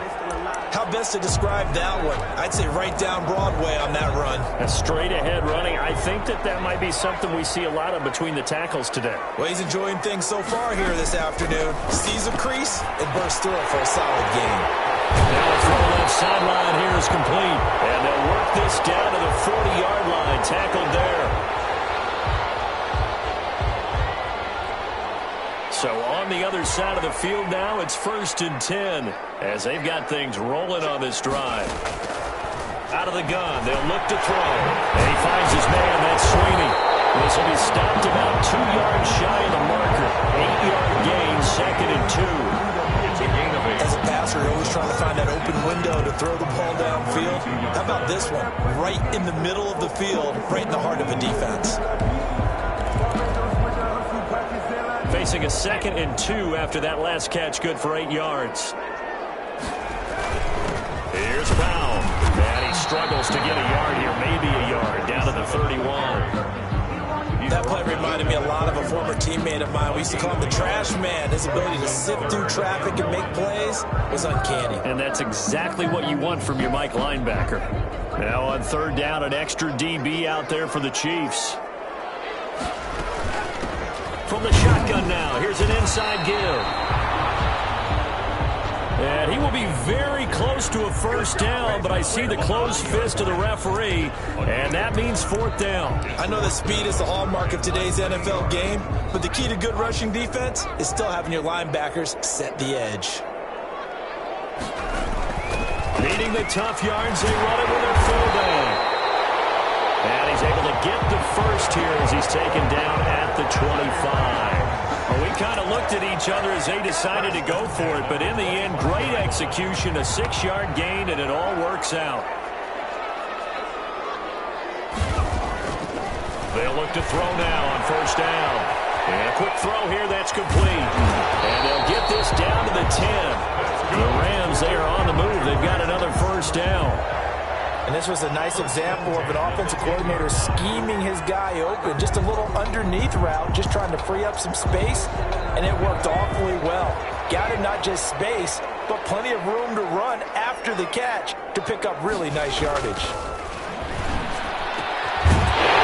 How best to describe that one? I'd say right down Broadway on that run. A straight-ahead running. I think that might be something we see a lot of between the tackles today. Well, he's enjoying things so far here this afternoon. Sees a crease and bursts through it for a solid game. Now the throw left sideline here is complete. And they'll work this down to the 40-yard line. Tackled there. So on the other side of the field now, it's 1st and 10 as they've got things rolling on this drive. Out of the gun, they'll look to throw. And he finds his man, that's Sweeney. This will be stopped about 2 yards shy of the marker. 8-yard gain, 2nd and 2. It's a gain of 8. As a passer, you're always trying to find that open window to throw the ball downfield. How about this one? Right in the middle of the field, right in the heart of a defense. Facing a 2nd and 2 after that last catch, good for 8 yards. Here's Brown. And he struggles to get a yard here, maybe a yard, down to the 31. That play reminded me a lot of a former teammate of mine. We used to call him the trash man. His ability to sift through traffic and make plays was uncanny. And that's exactly what you want from your Mike linebacker. Now on third down, an extra DB out there for the Chiefs. From the shotgun now, here's an inside give. And he will be very close to a first down, but I see the closed fist of the referee, and that means fourth down. I know that speed is the hallmark of today's NFL game, but the key to good rushing defense is still having your linebackers set the edge. Needing the tough yards, they run it with their fullback. And he's able to get the first here as he's taken down at the 25. Well, we kind of looked at each other as they decided to go for it, but in the end, great execution, a 6-yard gain, and it all works out. They'll look to throw now on first down. And a quick throw here, that's complete. And they'll get this down to the 10. The Rams, they are on the move. They've got another first down. And this was a nice example of an offensive coordinator scheming his guy open. Just a little underneath route, just trying to free up some space, and it worked awfully well. Got him not just space, but plenty of room to run after the catch to pick up really nice yardage.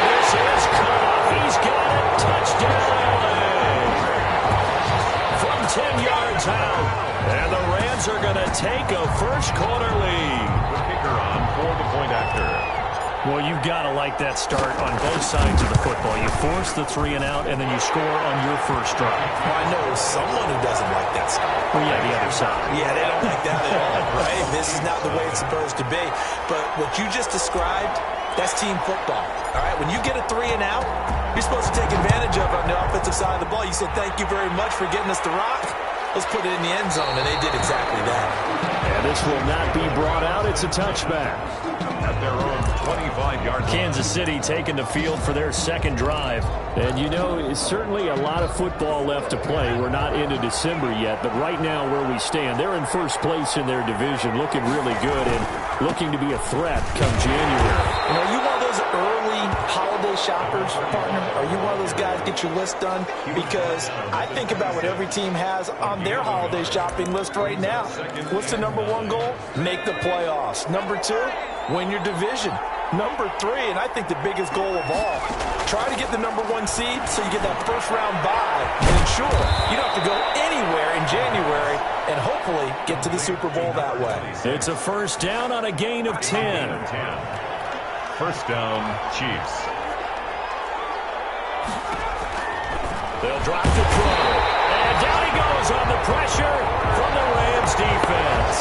This is cut off. He's got it. Touchdown, LA. From 10 yards out. And the Rams are going to take a first-quarter lead. The kicker on for the point after. Well, you've got to like that start on both sides of the football. You force the 3 and out, and then you score on your first drive. Well, I know someone who doesn't like that start. Well, yeah, the other side. Yeah, they don't like that at all, right? This is not the way it's supposed to be. But what you just described, that's team football, all right? When you get a 3 and out, you're supposed to take advantage of it on the offensive side of the ball. You said, thank you very much for getting us the rock. Let's put it in the end zone, and they did exactly that. And this will not be brought out. It's a touchback. At their own 25-yard line. Kansas City taking the field for their second drive. And, you know, it's certainly a lot of football left to play. We're not into December yet, but right now where we stand, they're in first place in their division, looking really good and looking to be a threat come January. You know, you one of those early holiday shoppers, partner? Are you one of those guys get your list done? Because I think about what every team has on their holiday shopping list right now. What's the number 1 goal? Make the playoffs. Number 2, win your division. Number 3, and I think the biggest goal of all, try to get the number 1 seed so you get that first round bye and ensure you don't have to go anywhere in January and hopefully get to the Super Bowl that way. It's a first down on a gain of 10. First down, Chiefs. They'll drop the throw. And down he goes on the pressure from the Rams defense.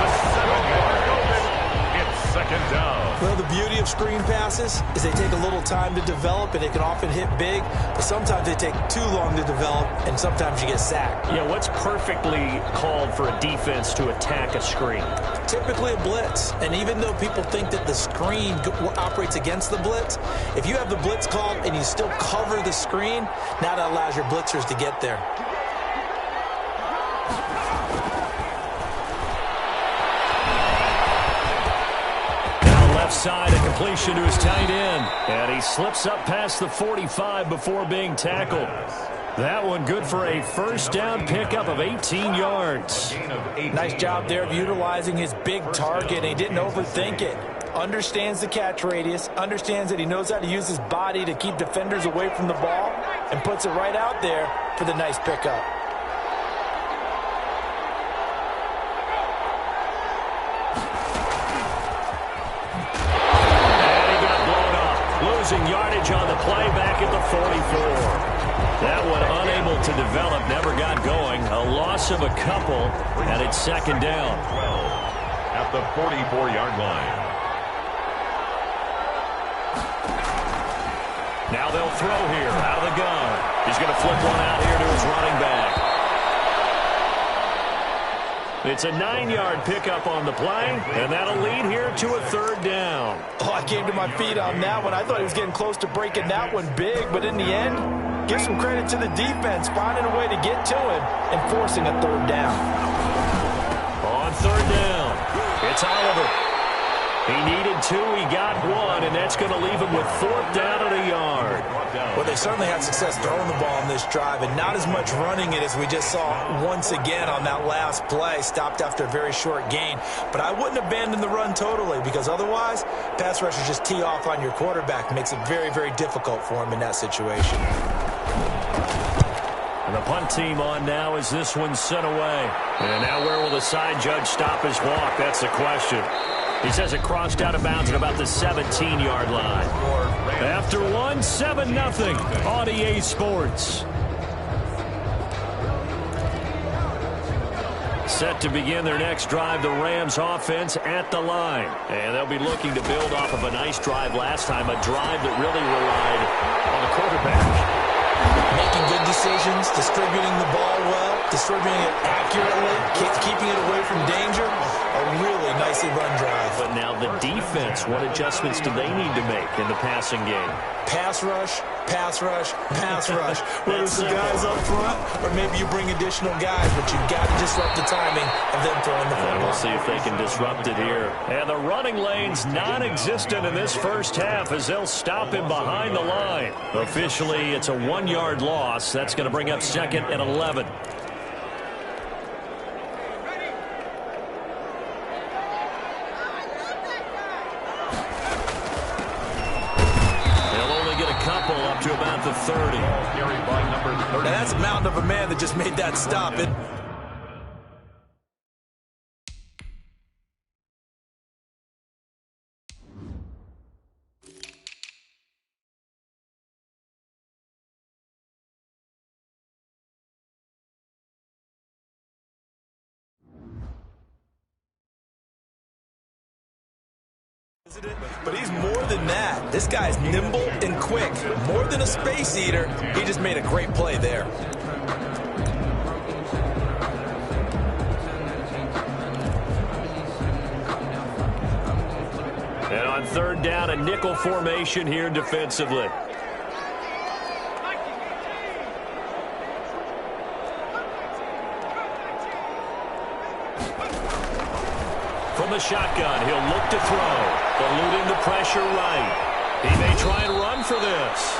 The 7-yard goal. It's second down. Well, the beauty of screen passes is they take a little time to develop, and they can often hit big, but sometimes they take too long to develop, and sometimes you get sacked. Yeah, what's perfectly called for a defense to attack a screen? Typically a blitz, and even though people think that the screen operates against the blitz, if you have the blitz called and you still cover the screen, now that allows your blitzers to get there. Side, a completion to his tight end. And he slips up past the 45 before being tackled. That one good for a first down pickup of 18 yards. Nice job there of utilizing his big target. And he didn't overthink it. Understands the catch radius. Understands that he knows how to use his body to keep defenders away from the ball. And puts it right out there for the nice pickup. Losing yardage on the play back at the 44. That one unable to develop, never got going. A loss of a couple, and it's second down. 12 at the 44-yard line. Now they'll throw here out of the gun. He's going to flip one out here to his running back. It's a 9-yard pickup on the play, and that'll lead here to a third down. Oh, I came to my feet on that one. I thought he was getting close to breaking that one big, but in the end, give some credit to the defense, finding a way to get to him and forcing a third down. On third down, it's Oliver. He needed 2, he got 1, and that's going to leave him with fourth down at a yard. Well, they certainly had success throwing the ball on this drive, and not as much running it as we just saw once again on that last play. Stopped after a very short gain. But I wouldn't abandon the run totally, because otherwise, pass rushers just tee off on your quarterback. Makes it very, very difficult for him in that situation. And the punt team on now as this one's sent away. And now where will the side judge stop his walk? That's the question. He says it crossed out of bounds at about the 17-yard line. After one, 7-0 on EA Sports. Set to begin their next drive, the Rams offense at the line. And they'll be looking to build off of a nice drive last time, a drive that really relied on the quarterback. Making good decisions, distributing the ball well, distributing it accurately, keeping it away from danger. A really nicely run drive. But now the defense, what adjustments do they need to make in the passing game? Pass rush, pass rush, pass rush. Whether it's the guys up front or maybe you bring additional guys, but you've got to disrupt the timing of them throwing the football. We'll see if they can disrupt it here. And the running lane's non-existent in this first half as they'll stop him behind the line. Officially, it's a 1-yard loss. That's going to bring up 2nd and 11. Up to about the 30. Now that's a mountain of a man that just made that stop. But he's more than that. This guy's nimble and quick. More than a space eater. He just made a great play there. And on 3rd down, a nickel formation here defensively. From the shotgun, he'll look to throw. Eluding the pressure right. He may try and run for this.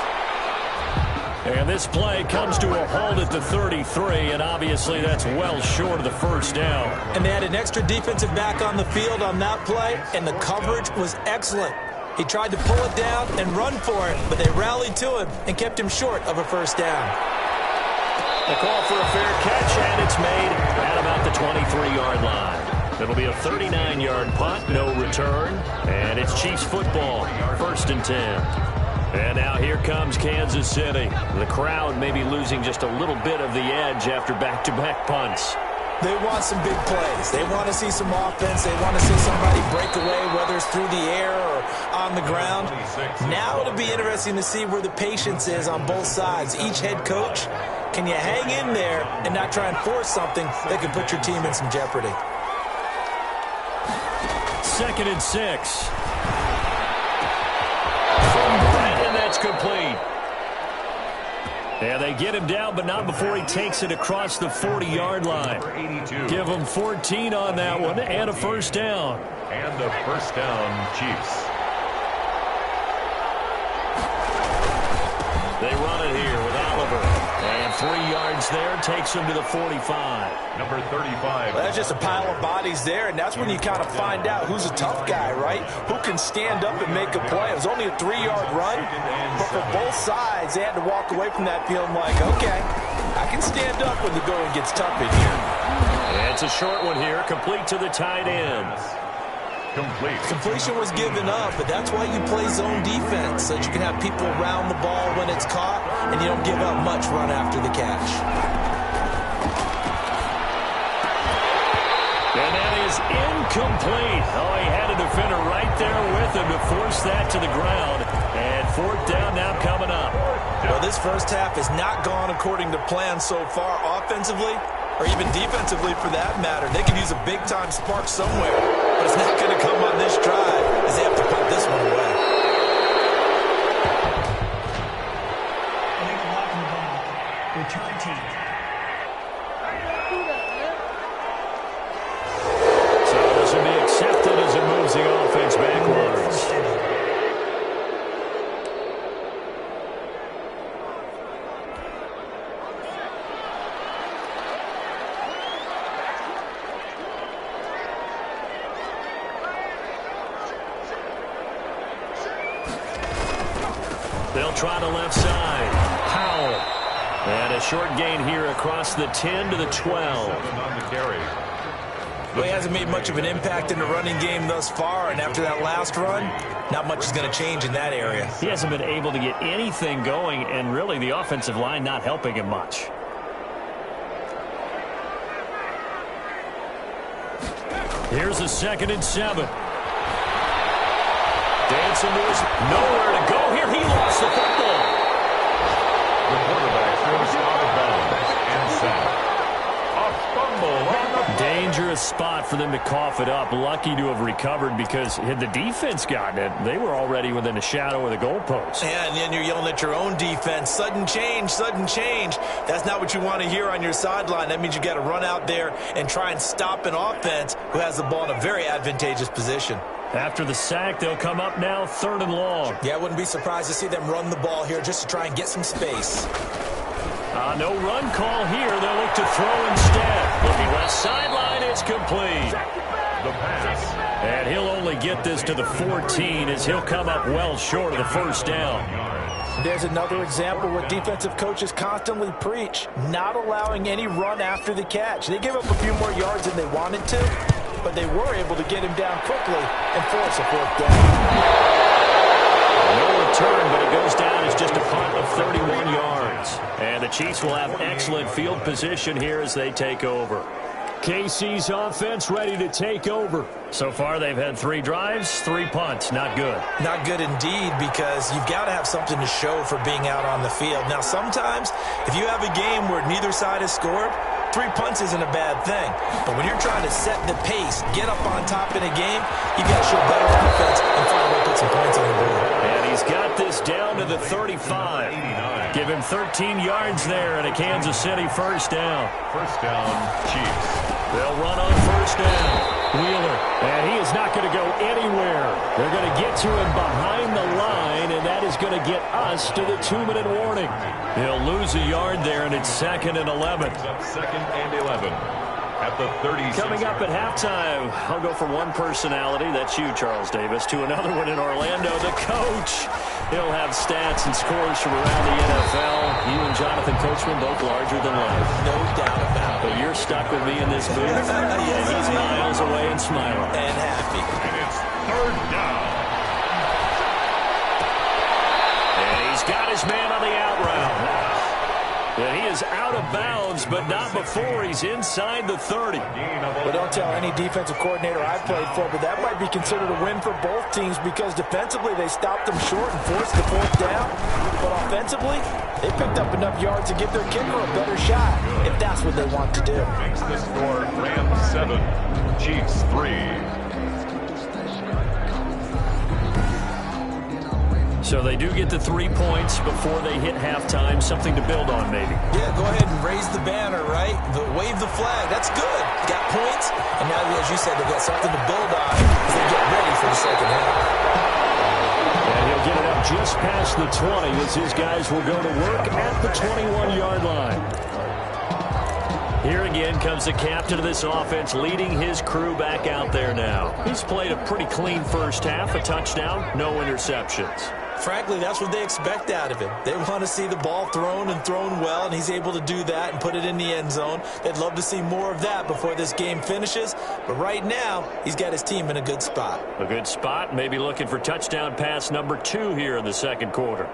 And this play comes to a halt at the 33, and obviously that's well short of the first down. And they had an extra defensive back on the field on that play, and the coverage was excellent. He tried to pull it down and run for it, but they rallied to him and kept him short of a first down. The call for a fair catch, and it's made at about the 23-yard line. It'll be a 39-yard punt, no return, and it's Chiefs football, 1st and 10. And now here comes Kansas City. The crowd may be losing just a little bit of the edge after back-to-back punts. They want some big plays. They want to see some offense. They want to see somebody break away, whether it's through the air or on the ground. Now it'll be interesting to see where the patience is on both sides. Each head coach, can you hang in there and not try and force something that can put your team in some jeopardy? 2nd and 6. And that's complete. And they get him down, but not before he takes it across the 40-yard line. Give him 14 on that one and a first down. And a first down, Chiefs. They run it here with Oliver. And 3 yards there takes him to the 45. Number 35. Well, that's just a pile of bodies there, and that's when you kind of find out who's a tough guy, right? Who can stand up and make a play. It was only a 3-yard run, but for both sides, they had to walk away from that feeling like, okay, I can stand up when the going gets tough in here. And it's a short one here, complete to the tight end. Complete. Completion was given up, but that's why you play zone defense, so that you can have people around the ball when it's caught, and you don't give up much run after the catch. And that is incomplete. Oh, he had a defender right there with him to force that to the ground. And 4th down now coming up. Well, this first half has not gone according to plan so far offensively, or even defensively for that matter. They could use a big-time spark somewhere, but it's not going to come on this drive as they have to put this one away. Illegal blocking the ball. Return team. So this will be accepted as it moves the offense backwards. trot to left side. Powell. And a short gain here across the 10 to the 12. On the carry. Well, he hasn't made much of an impact in the running game thus far, and after that last run, not much is going to change in that area. He hasn't been able to get anything going, and really the offensive line not helping him much. Here's a 2nd and 7. Dancing to his nowhere to go here. He lost the football. The quarterback throws out of bounds and sacked. A fumble on the Dangerous spot for them to cough it up. Lucky to have recovered because had the defense gotten it, they were already within a shadow of the goalpost. Yeah, and then you're yelling at your own defense. Sudden change, sudden change. That's not what you want to hear on your sideline. That means you got to run out there and try and stop an offense who has the ball in a very advantageous position. After the sack, they'll come up now 3rd and long. Yeah, I wouldn't be surprised to see them run the ball here just to try and get some space. No run call here. They'll look to throw instead. Looking left sideline, it's complete. The pass. And he'll only get this to the 14 as he'll come up well short of the 1st down. There's another example where defensive coaches constantly preach, not allowing any run after the catch. They gave up a few more yards than they wanted to, but they were able to get him down quickly and force a 4th down. No return, but it goes down as just a punt of 31 yards. And the Chiefs will have excellent field position here as they take over. KC's offense ready to take over. So far, they've had 3 drives, 3 punts. Not good. Not good indeed, because you've got to have something to show for being out on the field. Now, sometimes, if you have a game where neither side has scored, 3 punts isn't a bad thing. But when you're trying to set the pace, get up on top in a game, you've got to show better offense and find a way to put some points on the board. And he's got this down to the 35. Give him 13 yards there and a Kansas City 1st down. 1st down, Chiefs. They'll run on 1st down. Wheeler, and he is not going to go anywhere. They're going to get to him behind the line, and that is going to get us to the 2-minute warning. He'll lose a yard there, and it's 2nd and 11. Up 2nd and 11 at the 36. Coming up at halftime, I'll go from one personality, that's you, Charles Davis, to another one in Orlando, the coach. He'll have stats and scores from around the NFL. You and Jonathan Coachman both larger than life. No doubt about it. But you're stuck with me in this booth, and he's miles away and smiling. And happy. And it's 3rd down. And he's got his man on the out route. And he is out of bounds, but not before he's inside the 30. Well, don't tell any defensive coordinator I've played for, but that might be considered a win for both teams because defensively they stopped them short and forced the 4th down. But offensively, they picked up enough yards to give their kicker a better shot if that's what they want to do. Makes the score Rams 7, Chiefs 3. So they do get the 3 points before they hit halftime, something to build on maybe. Yeah, go ahead and raise the banner, right? Wave the flag. That's good. Got points, and now, as you said, they've got something to build on as they get ready for the 2nd half. And he'll get it up just past the 20 as his guys will go to work at the 21-yard line. Here again comes the captain of this offense leading his crew back out there now. He's played a pretty clean 1st half, a touchdown, no interceptions. Frankly, that's what they expect out of him. They want to see the ball thrown and thrown well, and he's able to do that and put it in the end zone. They'd love to see more of that before this game finishes, but right now, he's got his team in a good spot. A good spot, maybe looking for touchdown pass number 2 here in the 2nd quarter.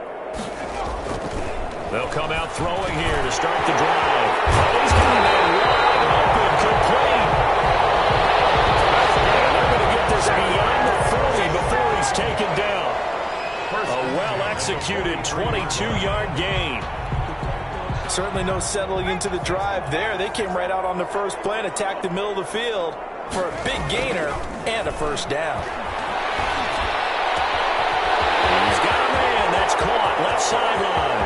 They'll come out throwing here to start the drive. Oh, he's got a man wide open, complete. And they're going to get this beyond the 40 before he's taken down. A well-executed 22-yard gain. Certainly no settling into the drive there. They came right out on the first play and attacked the middle of the field for a big gainer and a 1st down. He's got a man that's caught left sideline.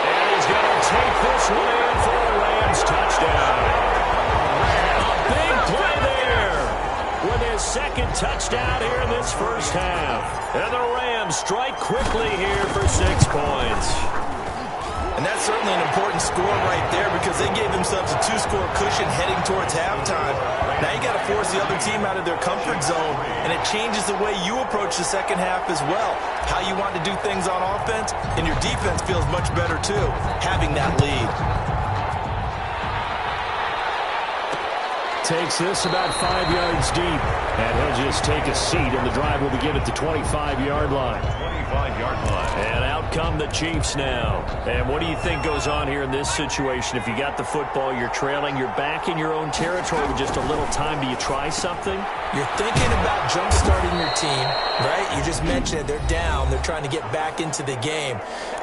And he's going to take this one in for a Rams touchdown. A big play there with his 2nd touchdown here in this 1st half. And the Rams strike quickly here for 6 points. And that's That's certainly an important score right there because they gave themselves a 2-score cushion heading towards halftime. Now you got to force the other team out of their comfort zone, and it changes the way you approach the second half as well. How you want to do things on offense, and your defense feels much better too, having that lead. Takes this about 5 yards deep, and he'll just take a seat, and the drive will begin at the 25-yard line. 25-yard line. And out come the Chiefs now. And what do you think goes on here in this situation? If you got the football, you're trailing, you're back in your own territory with just a little time. Do you try something? You're thinking about jump-starting your team, right? You just mentioned it. They're down. They're trying to get back into the game.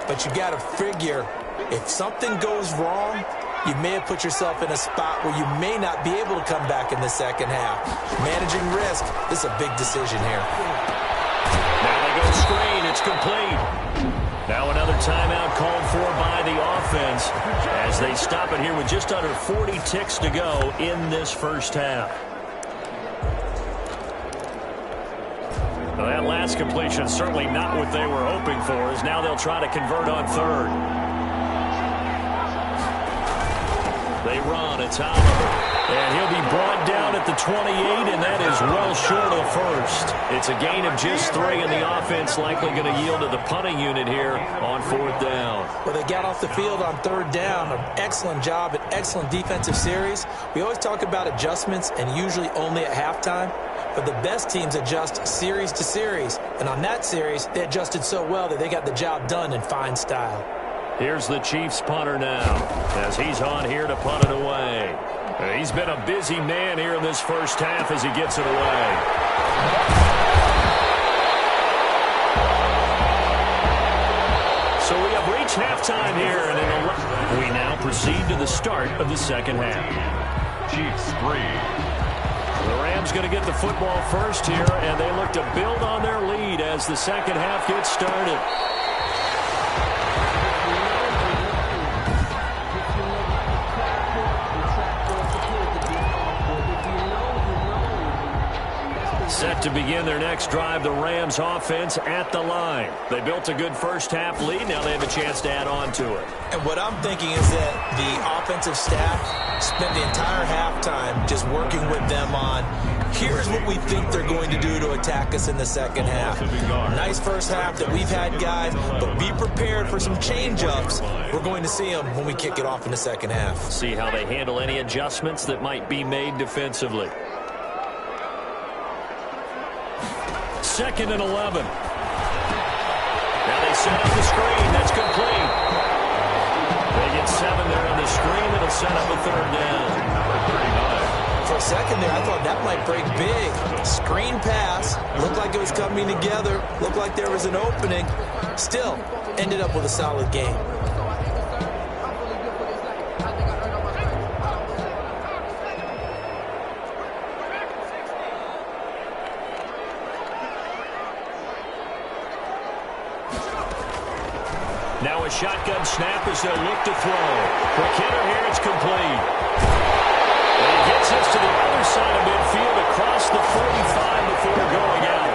But you got to figure, if something goes wrong, you may have put yourself in a spot where you may not be able to come back in the second half. Managing risk, this is a big decision here. Now they go screen. It's complete. Now another timeout called for by the offense as they stop it here with just under 40 ticks to go in this first half. Well, that last completion certainly not what they were hoping for, as now they'll try to convert on third. They run. It's Oliver. And he'll be brought down at the 28, and that is well short of first. It's a gain of just 3, and the offense likely going to yield to the punting unit here on 4th down. Well, they got off the field on 3rd down. An excellent job, an excellent defensive series. We always talk about adjustments, and usually only at halftime. But the best teams adjust series to series. And on that series, they adjusted so well that they got the job done in fine style. Here's the Chiefs punter now as he's on here to punt it away. He's been a busy man here in this first half as he gets it away. So we have reached halftime here, and we now proceed to the start of the second half. Chiefs 3. The Rams going to get the football first here, and they look to build on their lead as the second half gets started. Set to begin their next drive, the Rams offense at the line. They built a good first half lead. Now they have a chance to add on to it. And what I'm thinking is that the offensive staff spent the entire halftime just working with them on, here's what we think they're going to do to attack us in the second half. Nice first half that we've had, guys, but be prepared for some change-ups. We're going to see them when we kick it off in the second half. See how they handle any adjustments that might be made defensively. 2nd and 11. Now they set up the screen. That's complete. They get 7 there on the screen. It'll set up a 3rd down. For a second there, I thought that might break big. Screen pass. Looked like it was coming together. Looked like there was an opening. Still, ended up with a solid game. Now a shotgun snap as they'll look to throw. Quick hitter here, it's complete. And he gets us to the other side of midfield across the 45 before going out.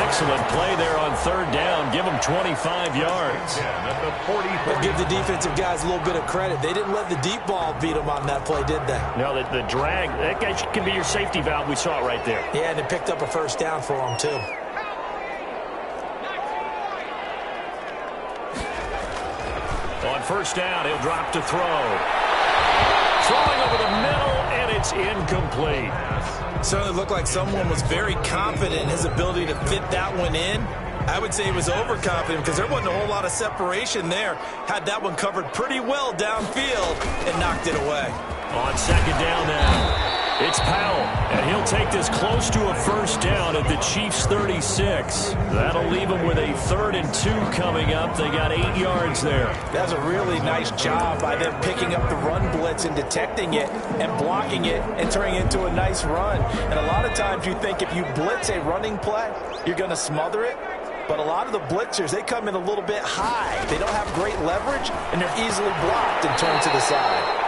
Excellent play there on 3rd down. Give them 25 yards. But give the defensive guys a little bit of credit. They didn't let the deep ball beat them on that play, did they? No, the drag, that guy can be your safety valve. We saw it right there. Yeah, and it picked up a first down for them, too. On 1st down, he'll drop to throw. Throwing over the middle, and it's incomplete. Certainly looked like someone was very confident in his ability to fit that one in. I would say he was overconfident because there wasn't a whole lot of separation there. Had that one covered pretty well downfield and knocked it away. On 2nd down now, it's Powell, and he'll take this close to a first down at the Chiefs' 36. That'll leave them with a 3rd and 2 coming up. They got 8 yards there. That's a really nice job by them picking up the run blitz and detecting it and blocking it and turning it into a nice run. And a lot of times you think if you blitz a running play, you're going to smother it. But a lot of the blitzers, they come in a little bit high. They don't have great leverage, and they're easily blocked and turned to the side.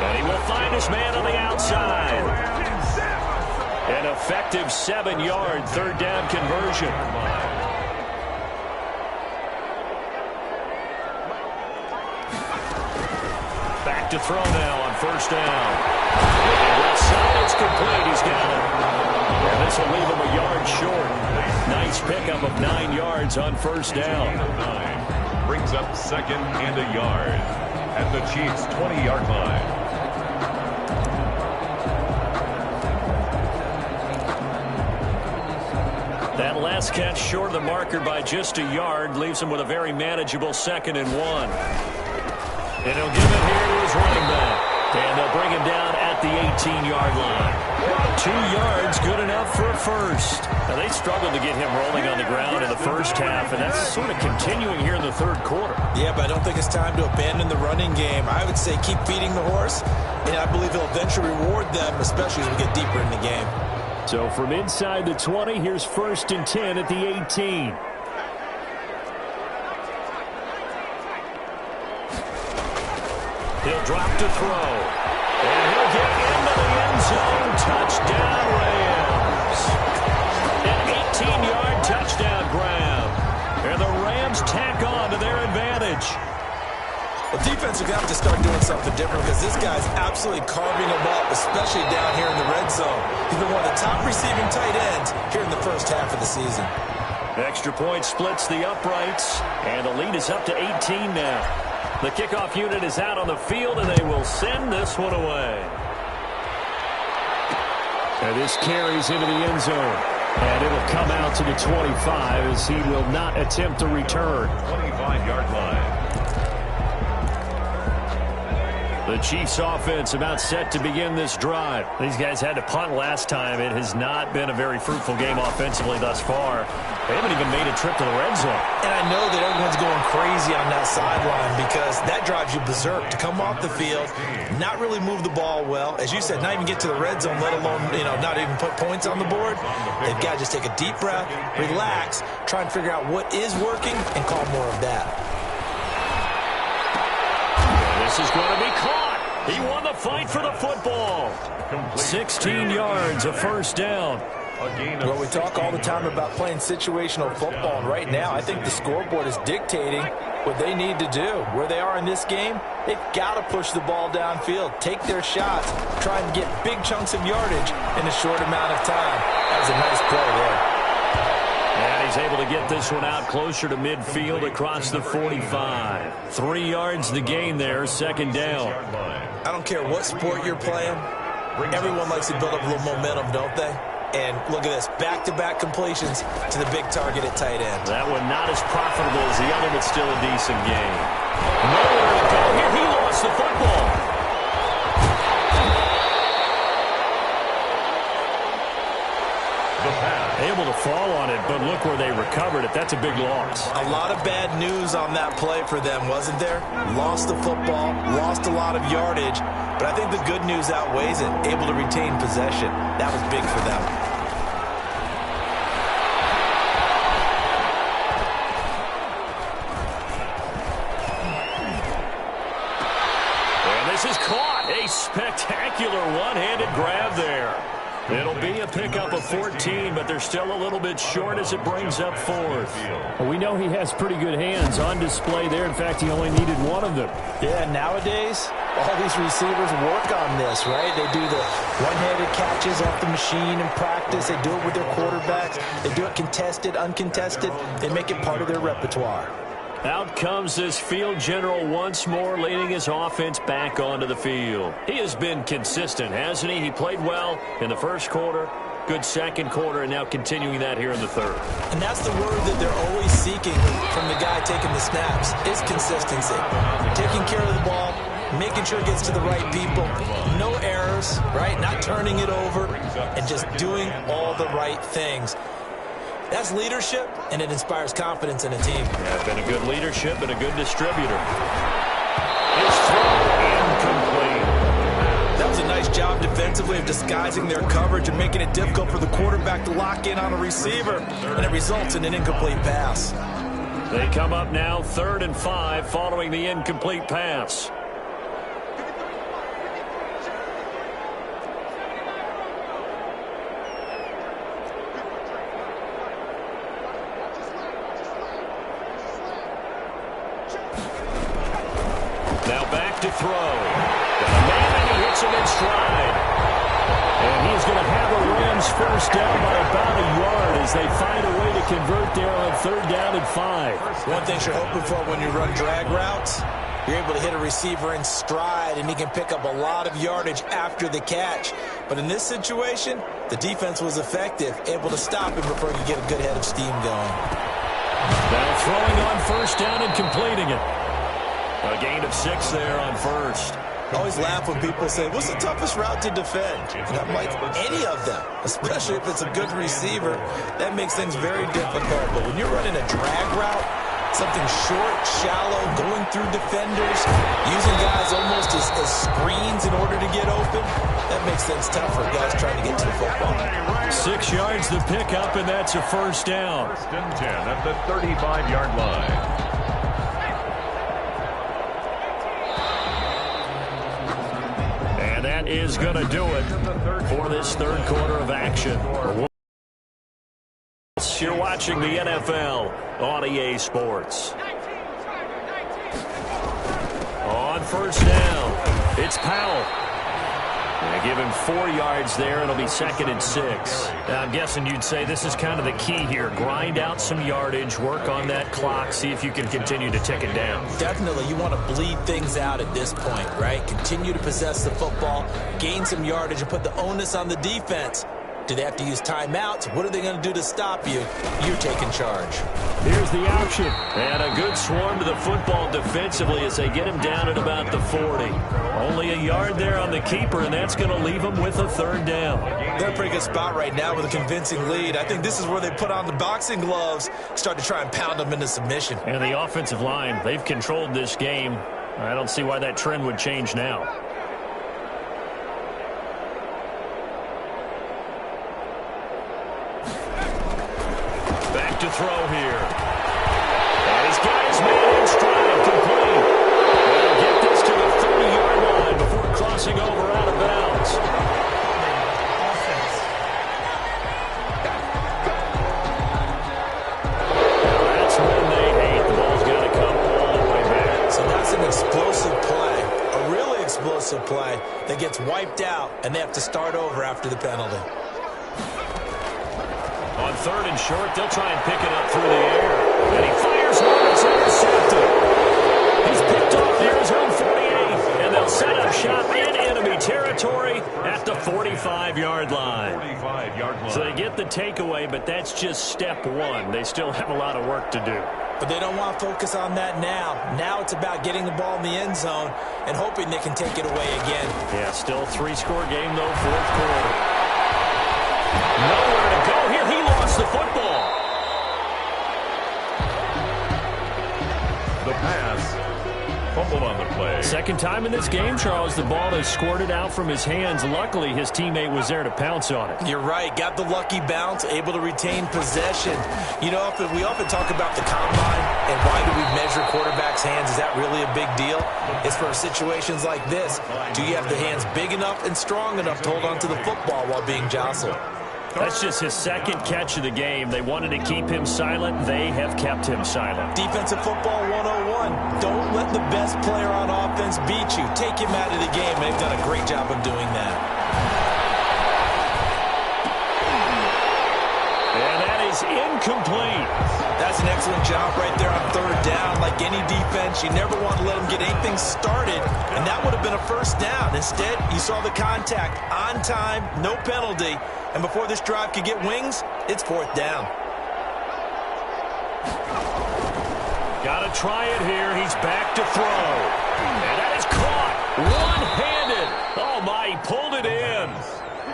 And he will find his man on the outside. An effective 7-yard 3rd down conversion. to throw now on first down. And it's complete. He's got it. And this will leave him a yard short. Nice pickup of 9 yards on first down. 9 brings up second and a yard at the Chiefs' 20-yard line. That last catch short of the marker by just a yard leaves him with a very manageable 2nd and 1. And he'll give it here to his running back. And they'll bring him down at the 18-yard line. 2 yards, good enough for a first. Now, they struggled to get him rolling on the ground in the first half, and that's sort of continuing here in the third quarter. Yeah, but I don't think it's time to abandon the running game. I would say keep feeding the horse, and I believe he'll eventually reward them, especially as we get deeper in the game. So from inside the 20, here's 1st and 10 at the 18. He'll drop to throw. And he'll get into the end zone. Touchdown, Rams. An 18-yard touchdown grab. And the Rams tack on to their advantage. The defense is going to have to start doing something different because this guy's absolutely carving them up, especially down here in the red zone. He's been one of the top receiving tight ends here in the first half of the season. Extra point splits the uprights, and the lead is up to 18 now. The kickoff unit is out on the field, and they will send this one away. And this carries into the end zone. And it'll come out to the 25 as he will not attempt to return. 25-yard line. The Chiefs offense about set to begin this drive. These guys had to punt last time. It has not been a very fruitful game offensively thus far. They haven't even made a trip to the red zone. And I know that everyone's going crazy on that sideline because that drives you berserk to come off the field, not really move the ball well. As you said, not even get to the red zone, let alone, not even put points on the board. They've got to just take a deep breath, relax, try and figure out what is working, and call more of that. This is going to be caught. He won the fight for the football. 16 yards, a first down. Well, we talk all the time about playing situational football, and right now I think the scoreboard is dictating what they need to do. Where they are in this game, they've got to push the ball downfield, take their shots, try and get big chunks of yardage in a short amount of time. That was a nice play there. And he's able to get this one out closer to midfield across the 45. 3 yards the gain there, 2nd down. I don't care what sport you're playing. Everyone likes to build up a little momentum, don't they? And look at this, back-to-back completions to the big target at tight end. That one not as profitable as the other, but still a decent game. Nowhere to go here. He lost the football. Able to fall on it, but look where they recovered it. That's a big loss. A lot of bad news on that play for them, wasn't there? Lost the football, lost a lot of yardage, but I think the good news outweighs it. Able to retain possession. That was big for them. And this is caught. A spectacular one-handed grab there. It'll be a pickup of 14, but they're still a little bit short as it brings up 4th. Well, we know he has pretty good hands on display there. In fact, he only needed one of them. Yeah, nowadays, all these receivers work on this, right? They do the one-handed catches off the machine in practice. They do it with their quarterbacks. They do it contested, uncontested. They make it part of their repertoire. Out comes this field general once more, leading his offense back onto the field. He has been consistent, hasn't he? He played well in the first quarter, good second quarter, and now continuing that here in the third. And that's the word that they're always seeking from the guy taking the snaps, is consistency. Taking care of the ball, making sure it gets to the right people, no errors, right? Not turning it over, and just doing all the right things. That's leadership, and it inspires confidence in a team. Yeah, been a good leadership and a good distributor. His throw incomplete. That was a nice job defensively of disguising their coverage and making it difficult for the quarterback to lock in on a receiver, and it results in an incomplete pass. They come up now 3rd and 5 following the incomplete pass. Now back to throw. Man, and he hits him in stride. And he's going to have a Rams first down by about a yard as they find a way to convert there on 3rd down and 5. One thing you're hoping for when you run drag routes, you're able to hit a receiver in stride, and he can pick up a lot of yardage after the catch. But in this situation, the defense was effective, able to stop him before he could get a good head of steam going. Now throwing on 1st down and completing it. A gain of 6 there on 1st. I always laugh when people say, what's the toughest route to defend? And I'm like, any of them, especially if it's a good receiver. That makes things very difficult. But when you're running a drag route, something short, shallow, going through defenders, using guys almost as screens in order to get open, that makes things tough for guys trying to get to the football. 6 yards the pickup, and that's a 1st down. 1st and 10 at the 35-yard line. That is going to do it for this 3rd quarter of action. You're watching the NFL on EA Sports. On 1st down, it's Powell. They give him 4 yards there. It'll be 2nd and 6. Now, I'm guessing you'd say this is kind of the key here. Grind out some yardage, work on that clock, see if you can continue to tick it down. Definitely, you want to bleed things out at this point, right? Continue to possess the football, gain some yardage, and put the onus on the defense. Do they have to use timeouts? What are they going to do to stop you? You're taking charge. Here's the option. And a good swarm to the football defensively as they get him down at about the 40. Only a yard there on the keeper, and that's going to leave him with a 3rd down. They're in a pretty good spot right now with a convincing lead. I think this is where they put on the boxing gloves, start to try and pound them into submission. And the offensive line, they've controlled this game. I don't see why that trend would change now. To throw here. And he's got his man in stride, complete. They'll get this to the 30-yard line before crossing over out of bounds. Now that's when they hate. The ball's got to come all the way back. So that's an explosive play, a really explosive play that gets wiped out, and they have to start over after the penalty. On 3rd and short, they'll try and pick it up through the air. And he fires one. It's intercepted. He's picked off near his own 48. And they'll set up shop in enemy territory at the 45-yard line. 45-yard line. So they get the takeaway, but that's just step 1. They still have a lot of work to do. But they don't want to focus on that now. Now it's about getting the ball in the end zone and hoping they can take it away again. Yeah, still a 3-score game, though, 4th quarter. Nowhere to go here. He lost the football. The pass. Fumble on the play. 2nd time in this game, Charles, the ball has squirted out from his hands. Luckily, his teammate was there to pounce on it. You're right. Got the lucky bounce, able to retain possession. You know, we often talk about the combine and why do we measure quarterbacks' hands. Is that really a big deal? It's for situations like this. Do you have the hands big enough and strong enough to hold on to the football while being jostled? That's just his 2nd catch of the game. They wanted to keep him silent. They have kept him silent. Defensive football 101. Don't let the best player on offense beat you. Take him out of the game. They've done a great job of doing that. And that is incomplete. That's an excellent job right there on 3rd down. Like any defense, you never want to let them get anything started, and that would have been a 1st down. Instead, you saw the contact on time, no penalty, and before this drive could get wings, it's 4th down. Got to try it here. He's back to throw. And that is caught one-handed. Oh, my, he pulled it in.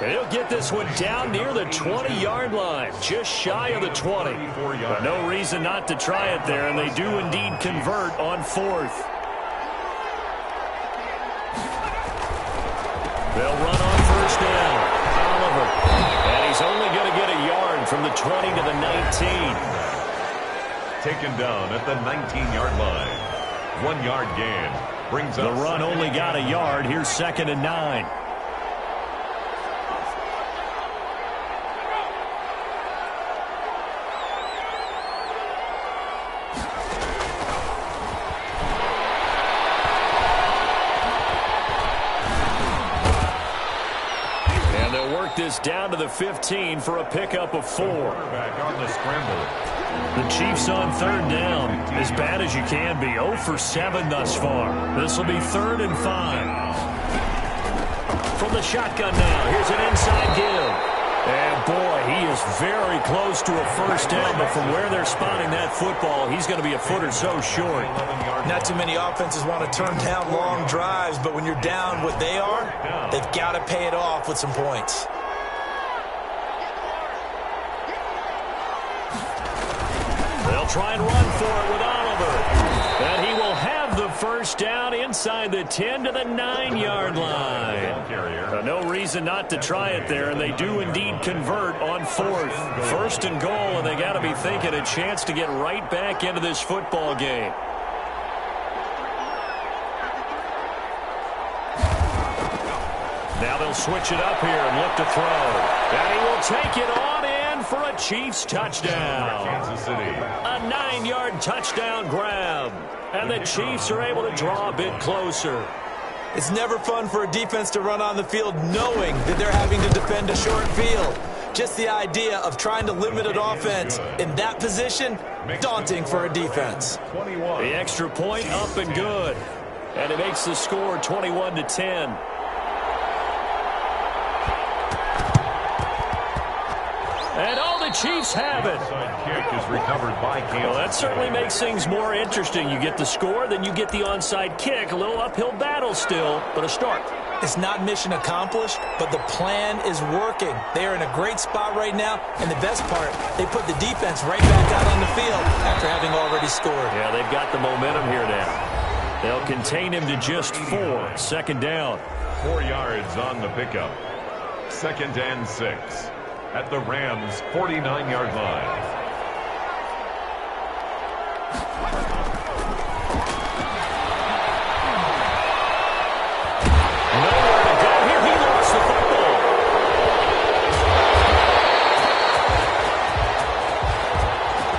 And he'll get this one down near the 20-yard line, just shy of the 20. But no reason not to try it there, and they do indeed convert on 4th. They'll run on 1st down. Oliver. And he's only going to get a yard from the 20 to the 19. Taken down at the 19-yard line. 1-yard gain. Brings the up run only got a yard. Here's 2nd and 9. this down to the 15 for a pickup of 4. Quarterback on the scramble. The Chiefs on third down, as bad as you can be, 0 for 7 thus far. This will be 3rd and 5. From the shotgun now, here's an inside give. And boy, he is very close to a first down, but from where they're spotting that football, he's going to be a foot or so short. Not too many offenses want to turn down long drives, but when you're down what they are, they've got to pay it off with some points. They'll try and run for it with Oliver. And he will have the first down inside the 10 to the 9-yard line. No reason not to try it there, and they do indeed convert on 4th. 1st and goal, and they got to be thinking a chance to get right back into this football game. Now they'll switch it up here and look to throw. And he will take it on in for a Chiefs touchdown. Kansas City. A 9-yard touchdown grab. And the Chiefs are able to draw a bit closer. It's never fun for a defense to run on the field knowing that they're having to defend a short field. Just the idea of trying to limit an offense in that position, daunting for a defense. The extra point up and good. And it makes the score 21-10. And all the Chiefs have it. Onside kick is recovered by Kansas. Well, that certainly makes things more interesting. You get the score, then you get the onside kick. A little uphill battle still, but a start. It's not mission accomplished, but the plan is working. They are in a great spot right now, and the best part, they put the defense right back out on the field after having already scored. Yeah, they've got the momentum here now. They'll contain him to just 4. 2nd down. 4 yards on the pickup. 2nd and 6. At the Rams' 49-yard line. Nowhere to go here. He lost the football.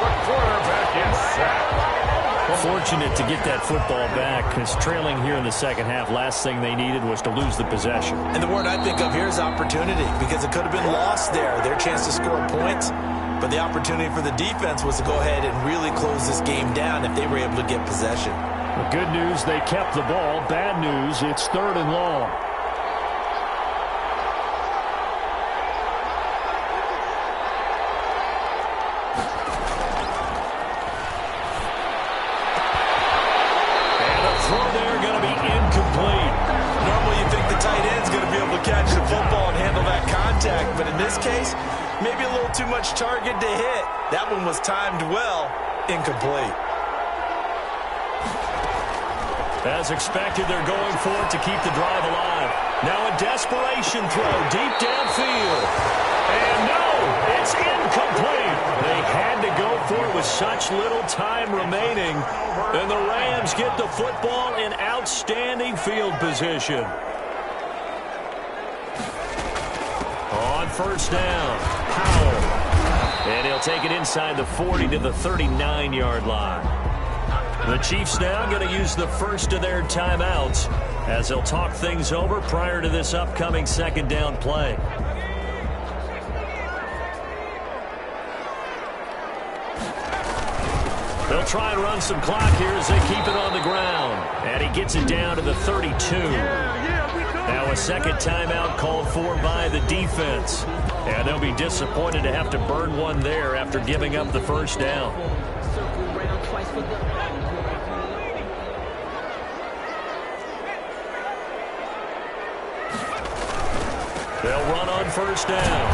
The quarterback is sacked. Fortunate to get that football back, because trailing here in the second half, last thing they needed was to lose the possession. And the word I think of here is opportunity, because it could have been lost there, their chance to score points. But the opportunity for the defense was to go ahead and really close this game down if they were able to get possession. The good news, they kept the ball. Bad news, it's 3rd and long. But in this case, maybe a little too much target to hit. That one was timed well, incomplete. As expected, they're going for it to keep the drive alive. Now a desperation throw deep downfield. And no, it's incomplete. They had to go for it with such little time remaining. And the Rams get the football in outstanding field position. On 1st down, Powell. And he'll take it inside the 40 to the 39-yard line. The Chiefs now going to use the first of their timeouts as they'll talk things over prior to this upcoming 2nd down play. They'll try and run some clock here as they keep it on the ground. And he gets it down to the 32. Now a 2nd timeout called for by the defense. And they'll be disappointed to have to burn one there after giving up the first down. They'll run on 1st down.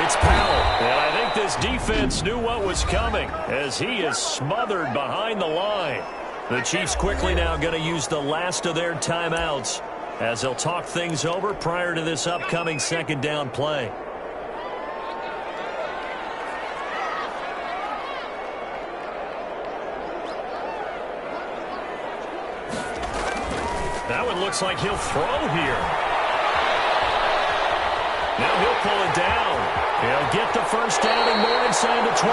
It's Powell. And I think this defense knew what was coming as he is smothered behind the line. The Chiefs quickly now going to use the last of their timeouts as they'll talk things over prior to this upcoming 2nd down play. That one looks like he'll throw here. Now he'll pull it down. He'll get the first down and more inside the 20.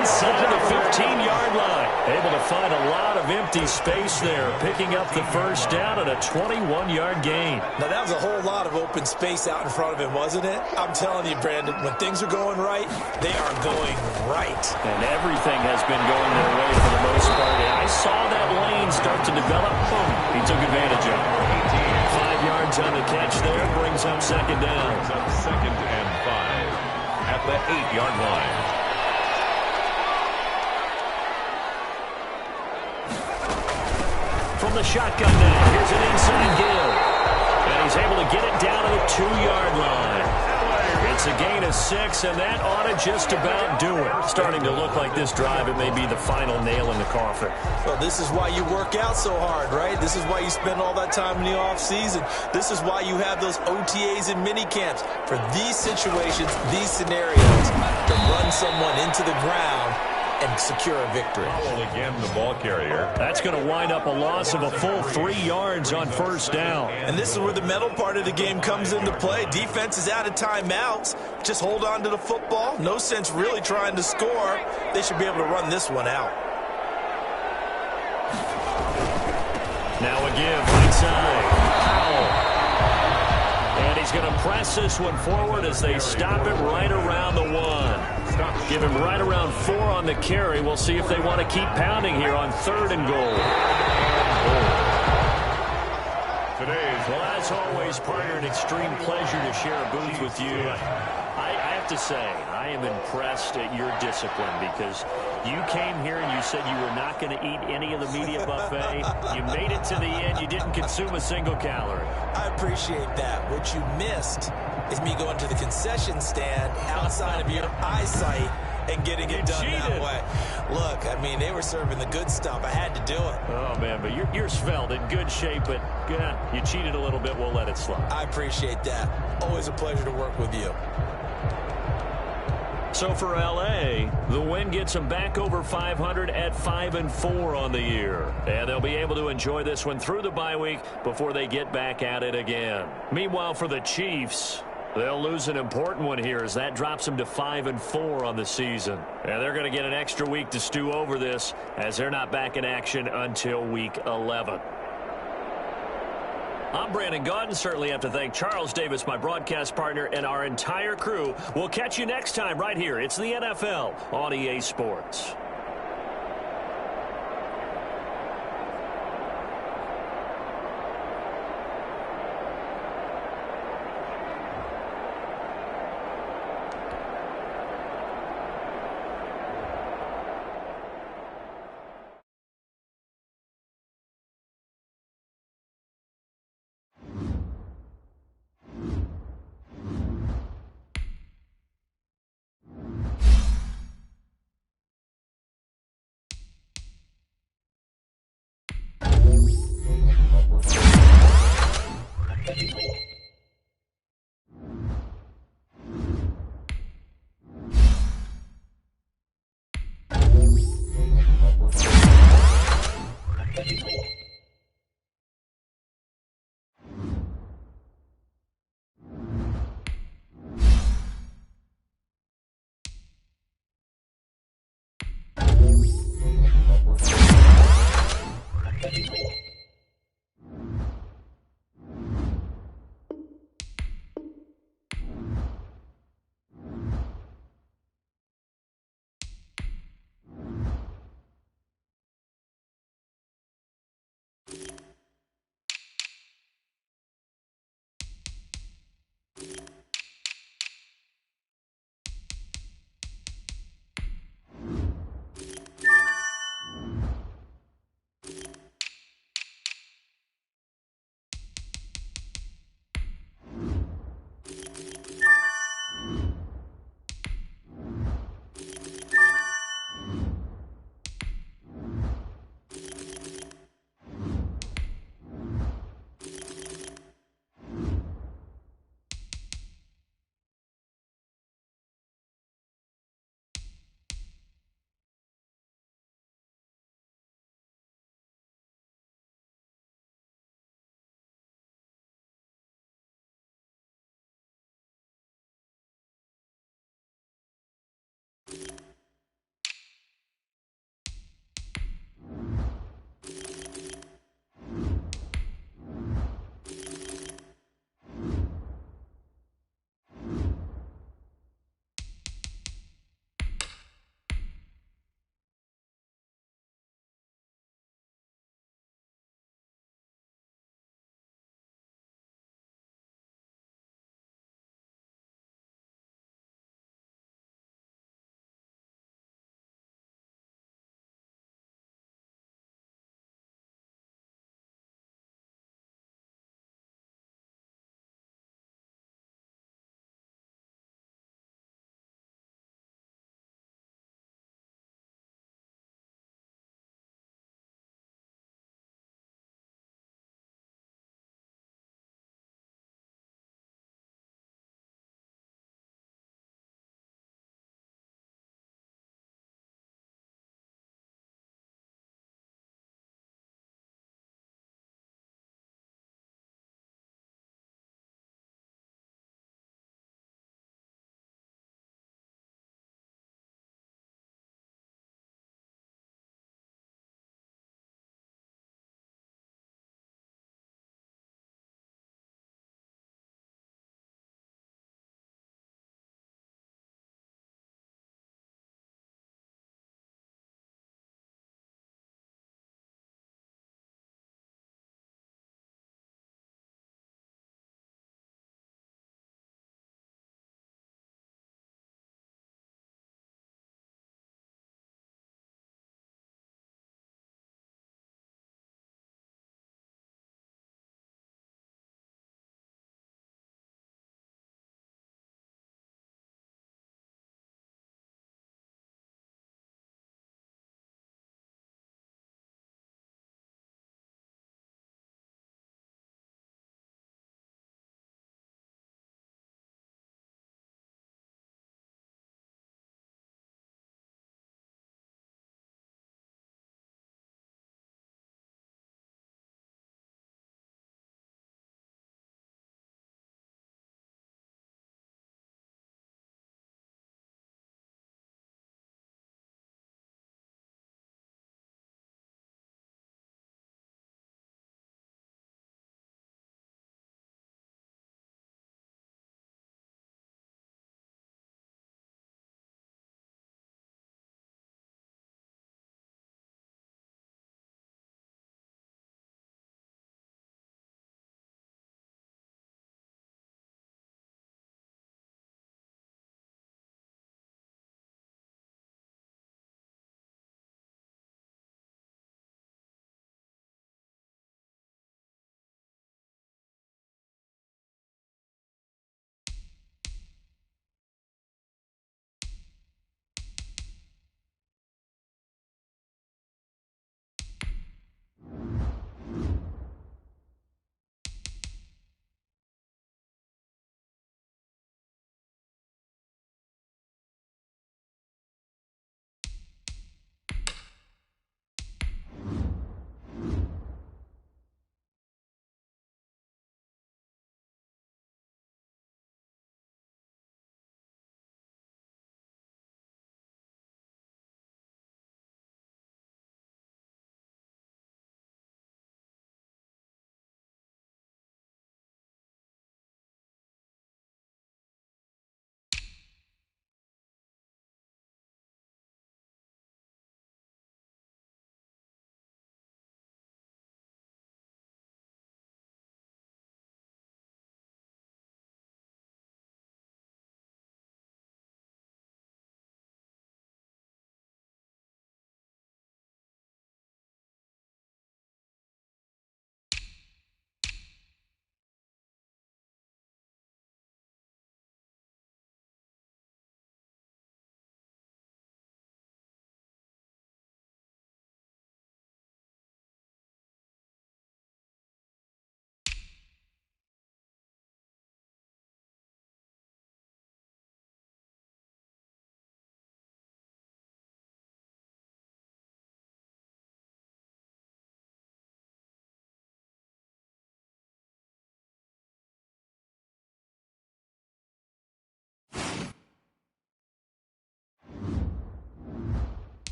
Inside the 15-yard line. Able to find a lot of empty space there, picking up the first down and a 21-yard gain. Now, that was a whole lot of open space out in front of him, wasn't it? I'm telling you, Brandon, when things are going right, they are going right. And everything has been going their way for the most part. And I saw that lane start to develop. Boom. He took advantage of it. 5 yards on the catch there, brings up second down. Second and 5 at the 8-yard line. From the shotgun now, here's an inside give. And he's able to get it down to the 2-yard line. It's a gain of 6, and that ought to just about do it. Starting to look like this drive, it may be the final nail in the coffin. Well, this is why you work out so hard, right? This is why you spend all that time in the offseason. This is why you have those OTAs and mini camps. For these situations, these scenarios, to run someone into the ground and secure a victory. Again, the ball carrier. That's going to wind up a loss of a full 3 yards on first down. And this is where the mental part of the game comes into play. Defense is out of timeouts. Just hold on to the football. No sense really trying to score. They should be able to run this one out. Now a give right side. Powell. And he's going to press this one forward as they stop it right around the 1. Give him right around 4 on the carry. We'll see if they want to keep pounding here on 3rd and goal. Well, as always, partner, an extreme pleasure to share a booth with you. I have to say, I am impressed at your discipline because you came here and you said you were not going to eat any of the media buffet. You made it to the end. You didn't consume a single calorie. I appreciate that. What you missed is me going to the concession stand outside of your eyesight and getting it done that way. Look, I mean, they were serving the good stuff. I had to do it. Oh, man, but you're svelte, in good shape, but you cheated a little bit. We'll let it slide. I appreciate that. Always a pleasure to work with you. So for L.A., the win gets them back over 500 at 5-4 on the year. And they'll be able to enjoy this one through the bye week before they get back at it again. Meanwhile, for the Chiefs, they'll lose an important one here as that drops them to 5-4 on the season. And they're going to get an extra week to stew over this as they're not back in action until week 11. I'm Brandon Gaudin. Certainly have to thank Charles Davis, my broadcast partner, and our entire crew. We'll catch you next time right here. It's the NFL on EA Sports.